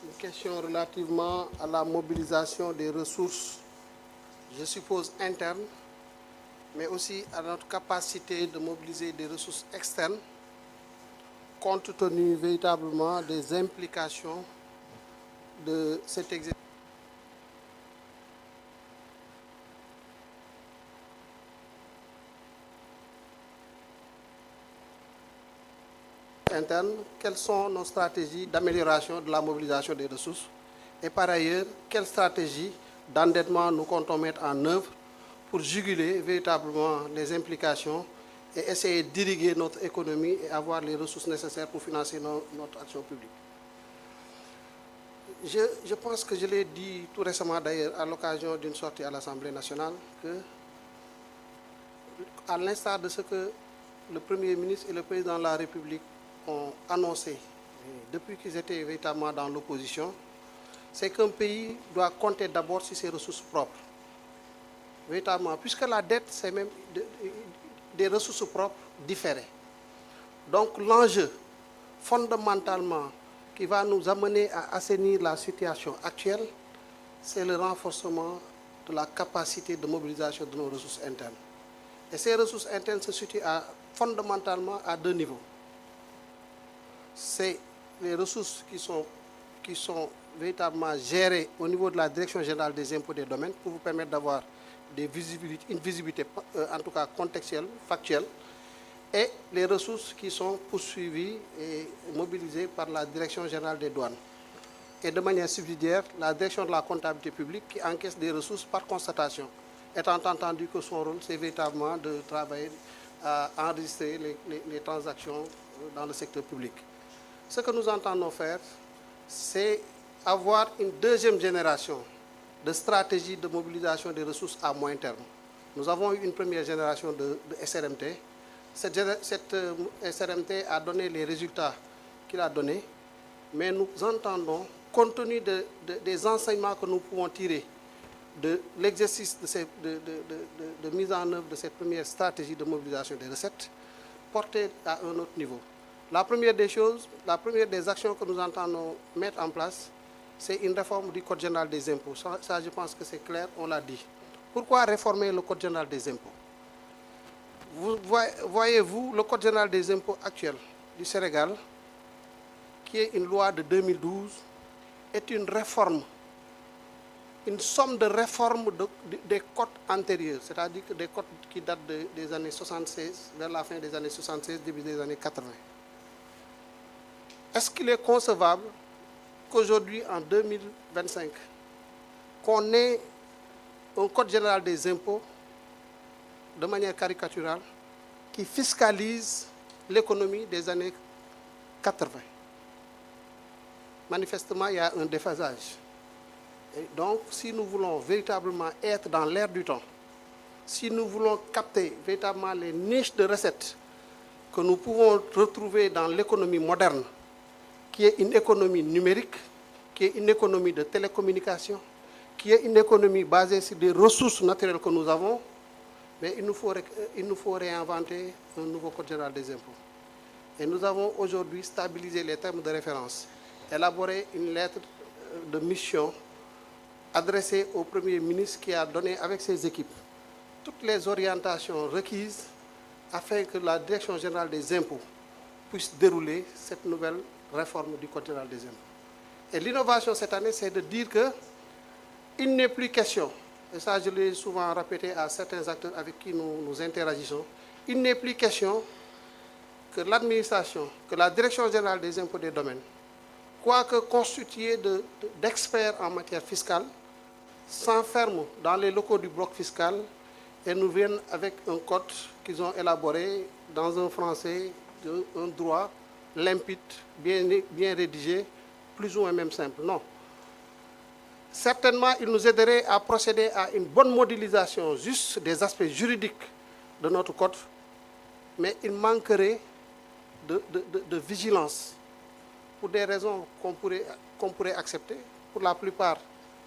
une question relativement à la mobilisation des ressources, je suppose internes, mais aussi à notre capacité de mobiliser des ressources externes, compte tenu véritablement des implications de cet exercice. Interne, quelles sont nos stratégies d'amélioration de la mobilisation des ressources et par ailleurs, quelles stratégies d'endettement nous comptons mettre en œuvre pour juguler véritablement les implications et essayer d'irriguer notre économie et avoir les ressources nécessaires pour financer notre action publique. Je pense que je l'ai dit tout récemment d'ailleurs à l'occasion d'une sortie à l'Assemblée nationale que, à l'instar de ce que le Premier ministre et le Président de la République ont annoncé depuis qu'ils étaient véritablement dans l'opposition, c'est qu'un pays doit compter d'abord sur ses ressources propres. Véritablement, puisque la dette, c'est même des ressources propres différées. Donc l'enjeu, fondamentalement, qui va nous amener à assainir la situation actuelle, c'est le renforcement de la capacité de mobilisation de nos ressources internes. Et ces ressources internes se situent fondamentalement à 2 niveaux. C'est les ressources qui sont véritablement géré au niveau de la Direction générale des impôts et des domaines pour vous permettre d'avoir une visibilité en tout cas contextuelle, factuelle, et les ressources qui sont poursuivies et mobilisées par la Direction générale des douanes. Et de manière subsidiaire, la Direction de la comptabilité publique qui encaisse des ressources par constatation, étant entendu que son rôle, c'est véritablement de travailler à enregistrer les transactions dans le secteur public. Ce que nous entendons faire, c'est avoir une deuxième génération de stratégie de mobilisation des ressources à moyen terme. Nous avons eu une première génération de SRMT. Cette SRMT a donné les résultats qu'il a donnés, mais nous entendons, compte tenu des enseignements que nous pouvons tirer de l'exercice de mise en œuvre de cette première stratégie de mobilisation des recettes, porter à un autre niveau. La première des choses, la première des actions que nous entendons mettre en place, c'est une réforme du Code général des impôts. Ça, je pense que c'est clair, on l'a dit. Pourquoi réformer le Code général des impôts? Voyez-vous, le Code général des impôts actuel du Sénégal, qui est une loi de 2012, est une réforme, une somme de réformes des codes antérieurs, c'est-à-dire que des codes qui datent des années 76, vers la fin des années 76, début des années 80. Est-ce qu'il est concevable qu'aujourd'hui, en 2025, qu'on ait un Code général des impôts de manière caricaturale qui fiscalise l'économie des années 80? Manifestement, il y a un déphasage. Et donc, si nous voulons véritablement être dans l'air du temps, si nous voulons capter véritablement les niches de recettes que nous pouvons retrouver dans l'économie moderne, qui est une économie numérique, qui est une économie de télécommunication, qui est une économie basée sur des ressources naturelles que nous avons, mais il nous faut réinventer un nouveau Code général des impôts. Et nous avons aujourd'hui stabilisé les termes de référence, élaboré une lettre de mission adressée au Premier ministre qui a donné avec ses équipes toutes les orientations requises afin que la Direction générale des impôts puisse dérouler cette nouvelle réforme du Code général des impôts. Et l'innovation cette année, c'est de dire qu'il n'est plus question, et ça je l'ai souvent répété à certains acteurs avec qui nous interagissons, il n'est plus question que l'administration, que la Direction générale des impôts et des domaines, quoique constituée d'experts en matière fiscale, s'enferment dans les locaux du bloc fiscal et nous viennent avec un code qu'ils ont élaboré dans un français, un droit limpide, bien rédigé, plus ou moins même simple. Non. Certainement, il nous aiderait à procéder à une bonne modélisation juste des aspects juridiques de notre code, mais il manquerait de vigilance pour des raisons qu'on pourrait accepter. Pour la plupart,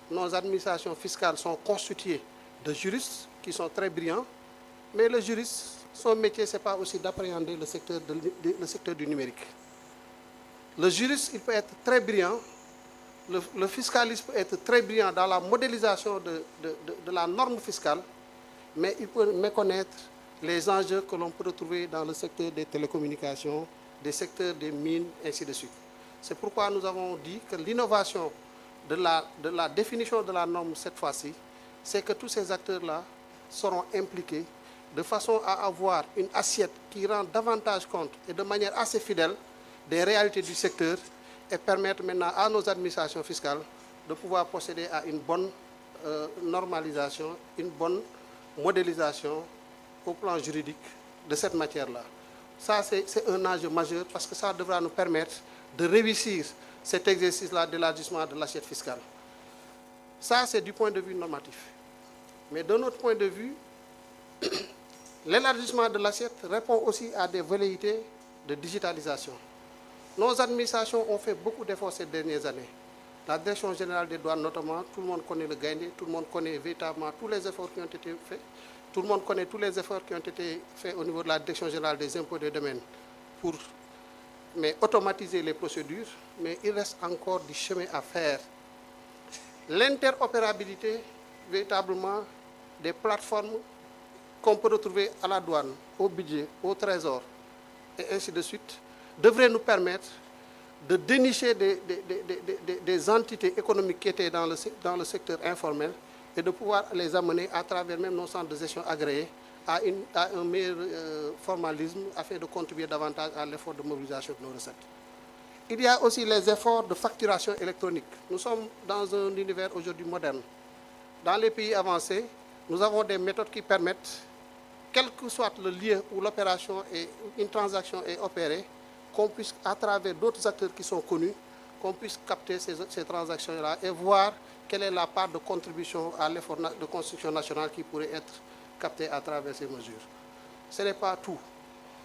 nos administrations fiscales sont constituées de juristes qui sont très brillants, mais le juriste, son métier, ce n'est pas aussi d'appréhender le secteur du numérique. Le juriste, il peut être très brillant, le fiscaliste peut être très brillant dans la modélisation de la norme fiscale, mais il peut méconnaître les enjeux que l'on peut retrouver dans le secteur des télécommunications, des secteurs des mines, ainsi de suite. C'est pourquoi nous avons dit que l'innovation de la définition de la norme cette fois-ci, c'est que tous ces acteurs-là seront impliqués de façon à avoir une assiette qui rend davantage compte et de manière assez fidèle des réalités du secteur et permettre maintenant à nos administrations fiscales de pouvoir procéder à une bonne normalisation, une bonne modélisation au plan juridique de cette matière-là. Ça, c'est un enjeu majeur parce que ça devra nous permettre de réussir cet exercice-là d'élargissement de l'assiette fiscale. Ça, c'est du point de vue normatif. Mais de notre point de vue, l'élargissement de l'assiette répond aussi à des velléités de digitalisation. Nos administrations ont fait beaucoup d'efforts ces dernières années. La Direction générale des douanes, notamment, tout le monde connaît le Gaindé, tout le monde connaît véritablement tous les efforts qui ont été faits. Tout le monde connaît tous les efforts qui ont été faits au niveau de la Direction générale des impôts et des domaines pour automatiser les procédures, mais il reste encore du chemin à faire. L'interopérabilité, véritablement, des plateformes qu'on peut retrouver à la douane, au budget, au trésor, et ainsi de suite, devrait nous permettre de dénicher des entités économiques qui étaient dans le secteur informel et de pouvoir les amener à travers même nos centres de gestion agréés à un meilleur formalisme afin de contribuer davantage à l'effort de mobilisation de nos recettes. Il y a aussi les efforts de facturation électronique. Nous sommes dans un univers aujourd'hui moderne. Dans les pays avancés, nous avons des méthodes qui permettent, quel que soit le lieu où l'opération et une transaction est opérée, qu'on puisse, à travers d'autres acteurs qui sont connus, qu'on puisse capter ces transactions-là et voir quelle est la part de contribution à l'effort de construction nationale qui pourrait être captée à travers ces mesures. Ce n'est pas tout.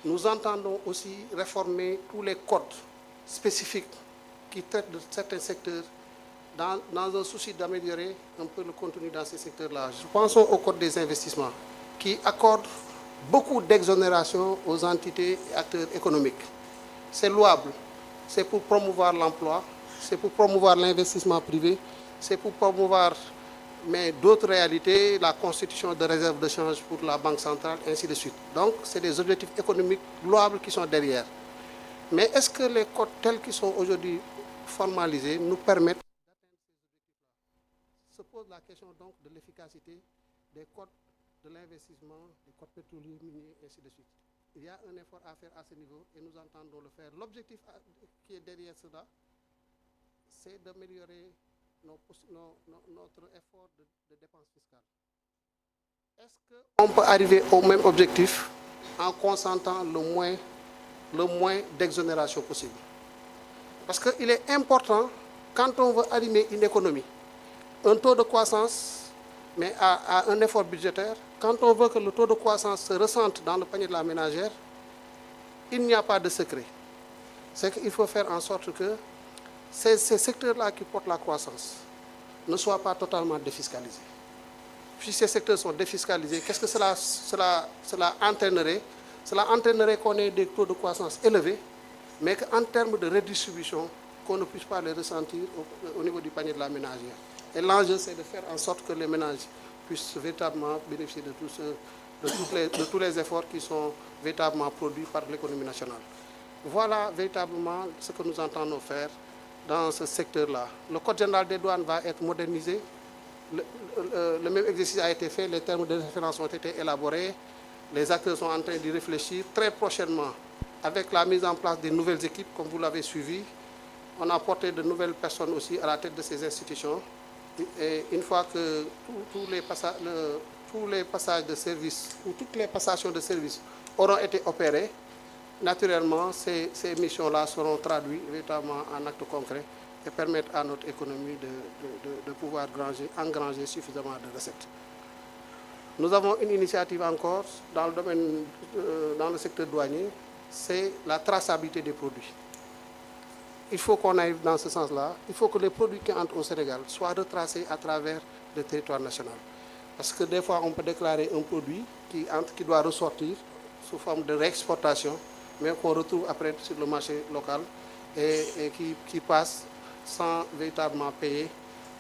Nous entendons aussi réformer tous les codes spécifiques qui traitent de certains secteurs dans un souci d'améliorer un peu le contenu dans ces secteurs-là. Pensons au code des investissements qui accorde beaucoup d'exonérations aux entités et acteurs économiques. C'est louable, c'est pour promouvoir l'emploi, c'est pour promouvoir l'investissement privé, c'est pour promouvoir d'autres réalités, la constitution de réserves de change pour la Banque centrale, ainsi de suite. Donc, c'est des objectifs économiques louables qui sont derrière. Mais est-ce que les codes tels qu'ils sont aujourd'hui formalisés nous permettent d'atteindre ces objectifs-là? Se pose la question donc de l'efficacité des codes de l'investissement, des codes pétroliers, miniers, ainsi de suite. Il y a un effort à faire à ce niveau et nous entendons le faire. L'objectif qui est derrière cela, c'est d'améliorer notre effort de dépenses fiscales. Est-ce qu'on peut arriver au même objectif en consentant le moins d'exonération possible? Parce qu'il est important, quand on veut animer une économie, un taux de croissance, mais à un effort budgétaire, quand on veut que le taux de croissance se ressente dans le panier de la ménagère, il n'y a pas de secret. C'est qu'il faut faire en sorte que ces secteurs-là qui portent la croissance ne soient pas totalement défiscalisés. Si ces secteurs sont défiscalisés, qu'est-ce que cela entraînerait? Cela entraînerait qu'on ait des taux de croissance élevés, mais qu'en termes de redistribution, qu'on ne puisse pas les ressentir au niveau du panier de la ménagère. Et l'enjeu, c'est de faire en sorte que les ménages puissent véritablement bénéficier de tous les efforts qui sont véritablement produits par l'économie nationale. Voilà véritablement ce que nous entendons faire dans ce secteur-là. Le Code général des douanes va être modernisé. Le même exercice a été fait, les termes de référence ont été élaborés. Les acteurs sont en train d'y réfléchir. Très prochainement, avec la mise en place des nouvelles équipes, comme vous l'avez suivi, on a porté de nouvelles personnes aussi à la tête de ces institutions. Et une fois que tous les passages de service ou toutes les passations de service auront été opérées, naturellement, ces missions-là seront traduites véritablement en actes concrets et permettre à notre économie de pouvoir engranger suffisamment de recettes. Nous avons une initiative encore dans le secteur douanier, c'est la traçabilité des produits. Il faut qu'on aille dans ce sens-là. Il faut que les produits qui entrent au Sénégal soient retracés à travers le territoire national. Parce que des fois, on peut déclarer un produit qui doit ressortir sous forme de réexportation, mais qu'on retrouve après sur le marché local et qui passe sans véritablement payer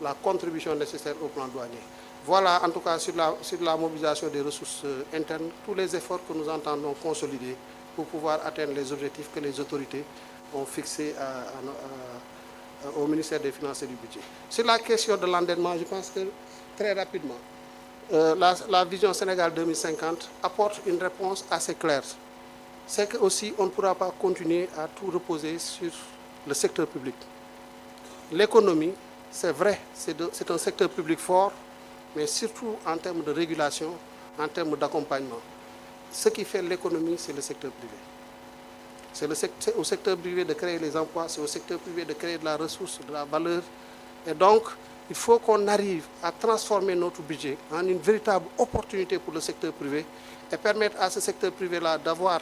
la contribution nécessaire au plan douanier. Voilà, en tout cas, sur la mobilisation des ressources internes, tous les efforts que nous entendons consolider pour pouvoir atteindre les objectifs que les autorités ont fixés au ministère des Finances et du Budget. Sur la question de l'endettement, je pense que très rapidement, la vision Sénégal 2050 apporte une réponse assez claire. C'est que aussi on ne pourra pas continuer à tout reposer sur le secteur public. L'économie, c'est vrai, c'est un secteur public fort, mais surtout en termes de régulation, en termes d'accompagnement. Ce qui fait l'économie, c'est le secteur privé. C'est au secteur privé de créer les emplois, c'est au secteur privé de créer de la ressource, de la valeur. Et donc, il faut qu'on arrive à transformer notre budget en une véritable opportunité pour le secteur privé et permettre à ce secteur privé-là d'avoir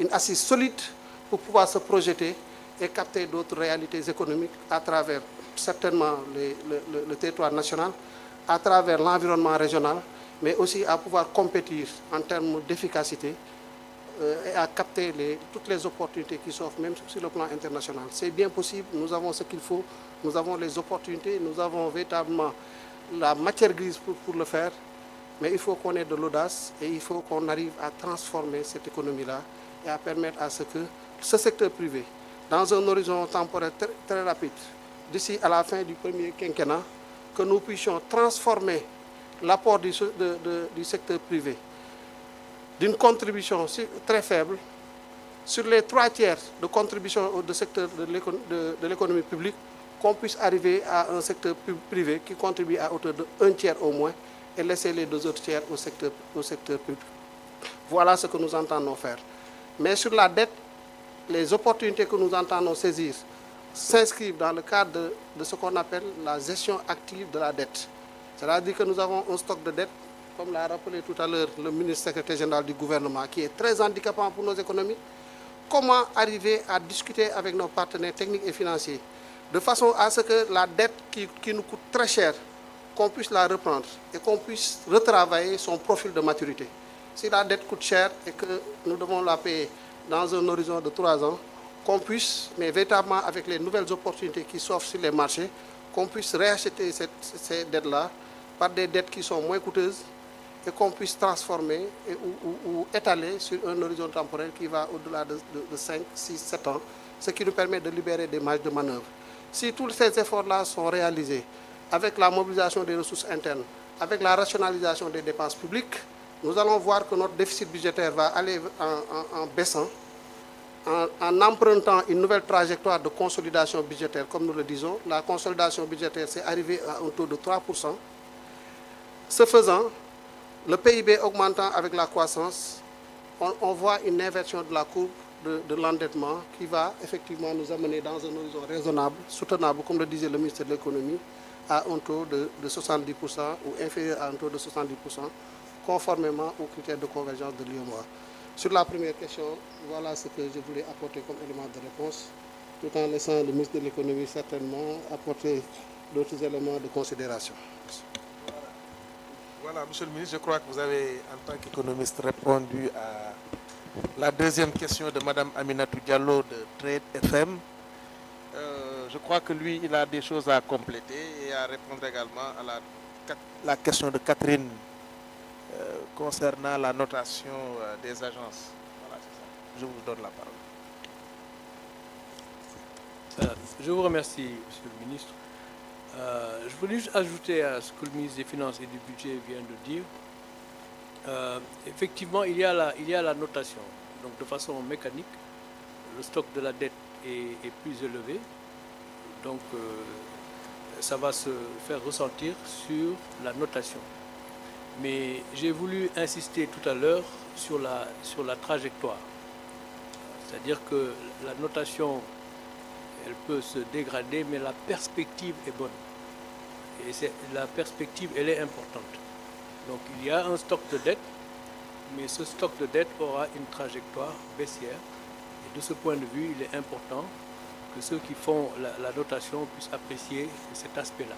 une assise solide pour pouvoir se projeter et capter d'autres réalités économiques à travers certainement le territoire national, à travers l'environnement régional, mais aussi à pouvoir compétir en termes d'efficacité et à capter toutes les opportunités qui s'offrent, même sur le plan international. C'est bien possible, nous avons ce qu'il faut, nous avons les opportunités, nous avons véritablement la matière grise pour le faire, mais il faut qu'on ait de l'audace et il faut qu'on arrive à transformer cette économie-là et à permettre à ce que ce secteur privé dans un horizon temporel très rapide, d'ici à la fin du premier quinquennat, que nous puissions transformer l'apport du secteur privé d'une contribution très faible sur les 3/3 de contribution au secteur de l'économie publique, qu'on puisse arriver à un secteur privé qui contribue à hauteur de 1/3 au moins et laisser les 2 autres tiers au secteur public. Voilà ce que nous entendons faire. Mais sur la dette, les opportunités que nous entendons saisir s'inscrivent dans le cadre de ce qu'on appelle la gestion active de la dette. C'est-à-dire que nous avons un stock de dette, comme l'a rappelé tout à l'heure le ministre secrétaire général du gouvernement, qui est très handicapant pour nos économies. Comment arriver à discuter avec nos partenaires techniques et financiers de façon à ce que la dette qui nous coûte très cher, qu'on puisse la reprendre et qu'on puisse retravailler son profil de maturité. Si la dette coûte cher et que nous devons la payer dans un horizon de 3 ans, qu'on puisse, mais véritablement avec les nouvelles opportunités qui s'offrent sur les marchés, qu'on puisse réacheter ces dettes-là par des dettes qui sont moins coûteuses et qu'on puisse transformer ou étaler sur un horizon temporel qui va au-delà de 5, 6, 7 ans, ce qui nous permet de libérer des marges de manœuvre. Si tous ces efforts-là sont réalisés avec la mobilisation des ressources internes, avec la rationalisation des dépenses publiques, nous allons voir que notre déficit budgétaire va aller en baissant, en empruntant une nouvelle trajectoire de consolidation budgétaire, comme nous le disons. La consolidation budgétaire, c'est arrivé à un taux de 3%. Ce faisant, le PIB augmentant avec la croissance, on voit une inversion de la courbe de l'endettement qui va effectivement nous amener dans un horizon raisonnable, soutenable, comme le disait le ministre de l'économie, à un taux de 70% ou inférieur à un taux de 70%, conformément aux critères de convergence de l'UEMOA. Sur la première question, voilà ce que je voulais apporter comme élément de réponse, tout en laissant le ministre de l'économie certainement apporter d'autres éléments de considération. Voilà, monsieur le ministre, je crois que vous avez, en tant qu'économiste, répondu à la deuxième question de Mme Aminatou Diallo de Trade FM. Je crois que lui, il a des choses à compléter et à répondre également à la question de Catherine concernant la notation des agences. Voilà, c'est ça. Je vous donne la parole. Je vous remercie, monsieur le ministre. Je voulais juste ajouter à ce que le ministre des Finances et du Budget vient de dire. Effectivement, il y a la notation. Donc, de façon mécanique, le stock de la dette est plus élevé. Donc, ça va se faire ressentir sur la notation. Mais j'ai voulu insister tout à l'heure sur la trajectoire. C'est-à-dire que la notation, elle peut se dégrader, mais la perspective est bonne. Et la perspective, elle est importante. Donc il y a un stock de dette, mais ce stock de dette aura une trajectoire baissière. Et de ce point de vue, il est important que ceux qui font la notation puissent apprécier cet aspect-là.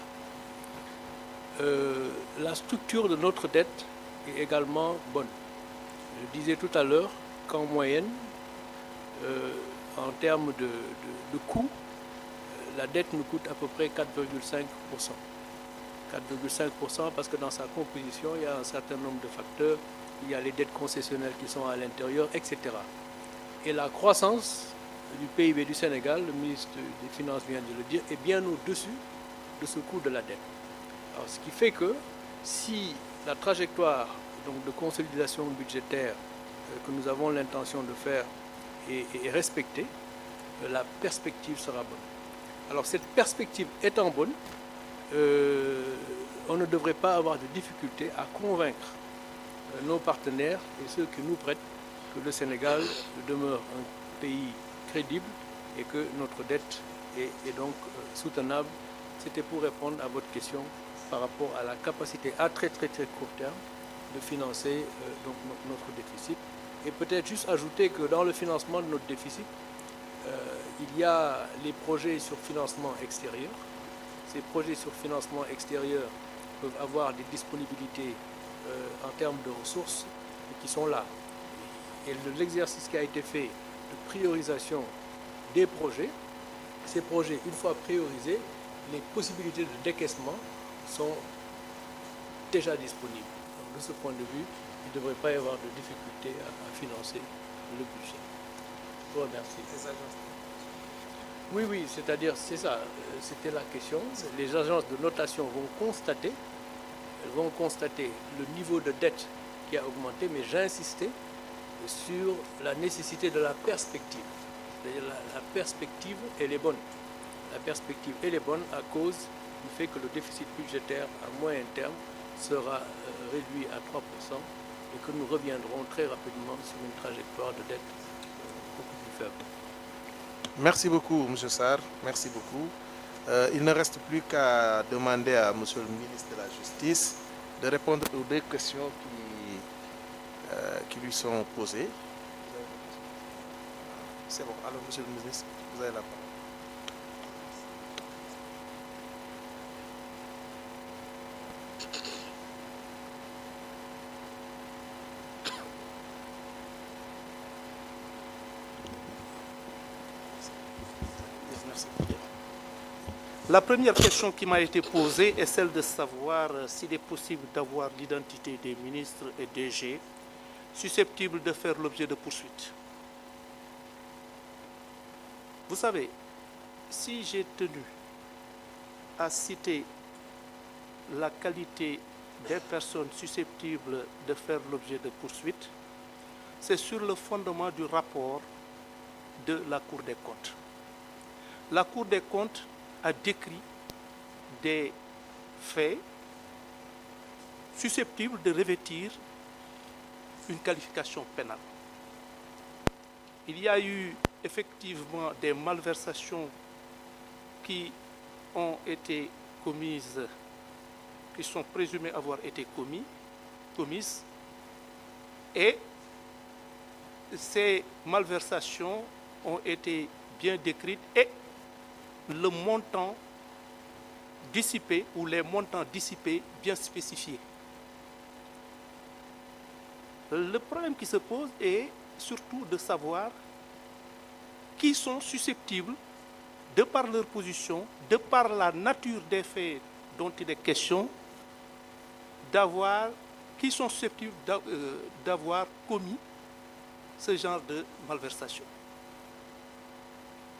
La structure de notre dette est également bonne. Je disais tout à l'heure qu'en moyenne, en termes de coût, la dette nous coûte à peu près 4,5%. 4,5% parce que dans sa composition, il y a un certain nombre de facteurs. Il y a les dettes concessionnelles qui sont à l'intérieur, etc. Et la croissance du PIB du Sénégal, le ministre des Finances vient de le dire, est bien au-dessus de ce coût de la dette. Alors, ce qui fait que si la trajectoire donc, de consolidation budgétaire que nous avons l'intention de faire est respectée, la perspective sera bonne. Alors cette perspective étant bonne, on ne devrait pas avoir de difficulté à convaincre nos partenaires et ceux qui nous prêtent que le Sénégal demeure un pays crédible et que notre dette est donc soutenable. C'était pour répondre à votre question par rapport à la capacité à très court terme de financer donc notre déficit. Et peut-être juste ajouter que dans le financement de notre déficit, il y a les projets sur financement extérieur. Ces projets sur financement extérieur peuvent avoir des disponibilités en termes de ressources qui sont là. Et l'exercice qui a été fait de priorisation des projets, ces projets, une fois priorisés, les possibilités de décaissement sont déjà disponibles. Donc, de ce point de vue, il ne devrait pas y avoir de difficulté à financer le budget. Je vous remercie. Oui, oui, c'est-à-dire, c'est ça, c'était la question. Les agences de notation vont constater le niveau de dette qui a augmenté, mais j'ai insisté sur la nécessité de la perspective. C'est-à-dire la perspective, elle est bonne. La perspective, elle est bonne à cause du fait que le déficit budgétaire à moyen terme sera réduit à 3% et que nous reviendrons très rapidement sur une trajectoire de dette beaucoup plus faible. Merci beaucoup, M. Sarr. Merci beaucoup. Il ne reste plus qu'à demander à M. le ministre de la Justice de répondre aux deux questions qui lui sont posées. C'est bon. Alors, M. le ministre, vous avez la parole. La première question qui m'a été posée est celle de savoir s'il est possible d'avoir l'identité des ministres et DG susceptibles de faire l'objet de poursuites. Vous savez, si j'ai tenu à citer la qualité des personnes susceptibles de faire l'objet de poursuites, c'est sur le fondement du rapport de la Cour des comptes. La Cour des comptes a décrit des faits susceptibles de revêtir une qualification pénale. Il y a eu effectivement des malversations qui ont été commises, qui sont présumées avoir été commises, et ces malversations ont été bien décrites et le montant dissipé ou les montants dissipés bien spécifiés. Le problème qui se pose est surtout de savoir qui sont susceptibles, de par leur position, de par la nature des faits dont il est question, qui sont susceptibles d'avoir commis ce genre de malversation.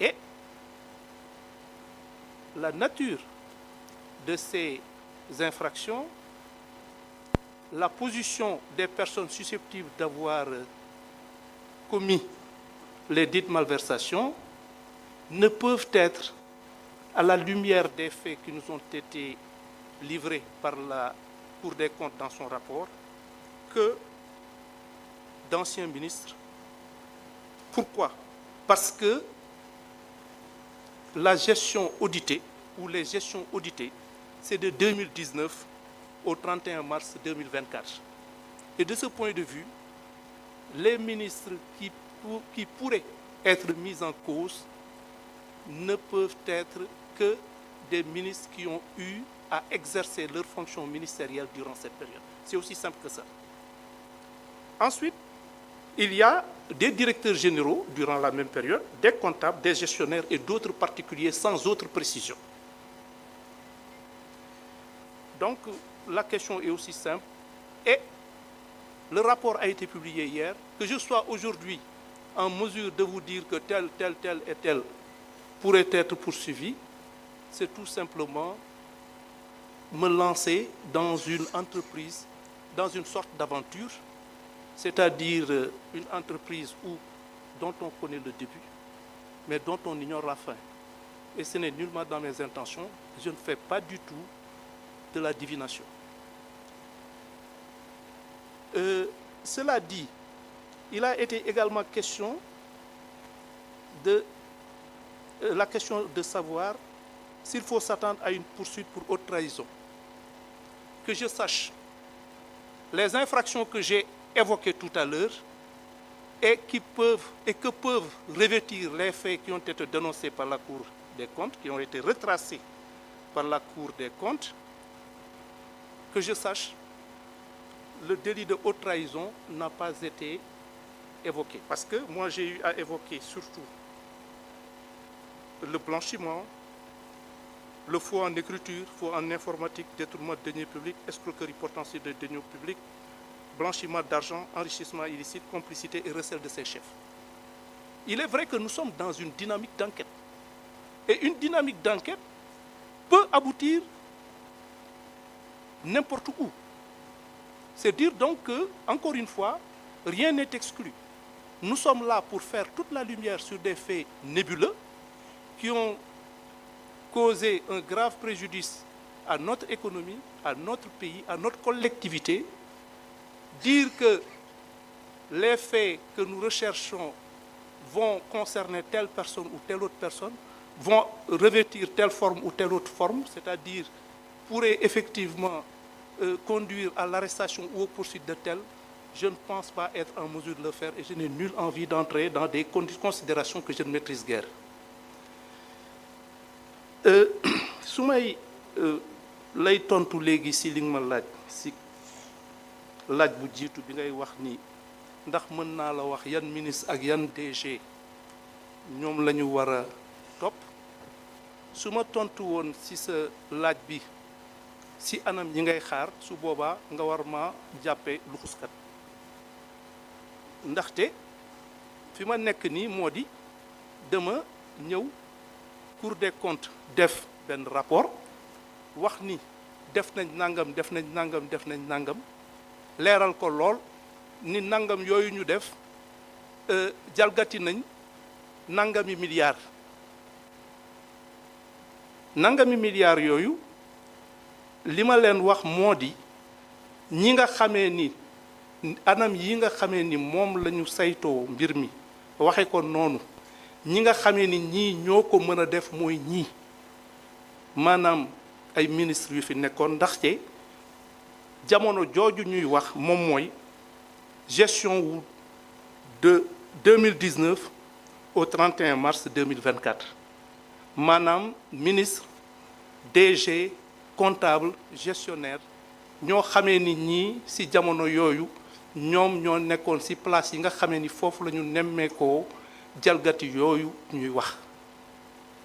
Et la nature de ces infractions, la position des personnes susceptibles d'avoir commis les dites malversations ne peuvent être, à la lumière des faits qui nous ont été livrés par la Cour des comptes dans son rapport, que d'anciens ministres. Pourquoi? Parce que la gestion auditée, ou les gestions auditées, c'est de 2019 au 31 mars 2024. Et de ce point de vue, les ministres qui pourraient être mis en cause ne peuvent être que des ministres qui ont eu à exercer leur fonction ministérielle durant cette période. C'est aussi simple que ça. Ensuite, il y a des directeurs généraux durant la même période, des comptables, des gestionnaires et d'autres particuliers sans autre précision. Donc, la question est aussi simple. Et le rapport a été publié hier. Que je sois aujourd'hui en mesure de vous dire que tel et tel pourrait être poursuivi, c'est tout simplement me lancer dans une entreprise, dans une sorte d'aventure, c'est-à-dire une entreprise dont on connaît le début, mais dont on ignore la fin. Et ce n'est nullement dans mes intentions. Je ne fais pas du tout de la divination. Cela dit, il a été également question de la question de savoir s'il faut s'attendre à une poursuite pour haute trahison. Que je sache, les infractions que j'ai évoquées tout à l'heure et que peuvent revêtir les faits qui ont été dénoncés par la Cour des comptes, qui ont été retracés par la Cour des comptes, que je sache, le délit de haute trahison n'a pas été évoqué. Parce que moi, j'ai eu à évoquer surtout le blanchiment, le faux en écriture, faux en informatique, détournement de deniers publics, escroquerie portant sur des deniers publics, blanchiment d'argent, enrichissement illicite, complicité et recel de ses chefs. Il est vrai que nous sommes dans une dynamique d'enquête. Et une dynamique d'enquête peut aboutir n'importe où. C'est dire donc que, encore une fois, rien n'est exclu. Nous sommes là pour faire toute la lumière sur des faits nébuleux qui ont causé un grave préjudice à notre économie, à notre pays, à notre collectivité. Dire que les faits que nous recherchons vont concerner telle personne ou telle autre personne, vont revêtir telle forme ou telle autre forme, c'est-à-dire pourraient effectivement conduire à l'arrestation ou aux poursuites de tel, je ne pense pas être en mesure de le faire et je n'ai nulle envie d'entrer dans des considérations que je ne maîtrise guère. su may lay tontu léegi si li nga ma laaj si laaj bu jiitu bi ngay wax ni ndax mën naa la wax yan ministre ak yan DG ñoom la ñu war a topp su ma tontu woon si sa laaj bi si anam yi ngay xaar su boobaa nga war ma jàppe luxuskat ndaxte fi ma nekk nii moo di dama ñëw Cour des comptes def benn rapport wax ni def nañ nangam def nañ nangam def nañ nangam leeral ko lool ni nangam yooyu ñu def jalgati nañ nangami milliards yooyu li ma leen wax moo di ñi nga xamee ni anam yi nga xamee ni moom la ñu saytoo mbir mi waxe ko noonu ñi nga xamee ni ñii ñoo ko mën a def mooy ñii maanaam ay ministre yu fi nekkoon ndaxte jamono jooju ñuy wax moom mooy gestion wu de 2019 au 31 mars 2024 maanaam ministre DG comptable gestionnaire ñoo xamee ni ñii ci jamono yooyu ñoom ñoo nekkoon ci place yi nga xamee ni foofu la ñu nemmeekoo jalgati yooyu ñuy wax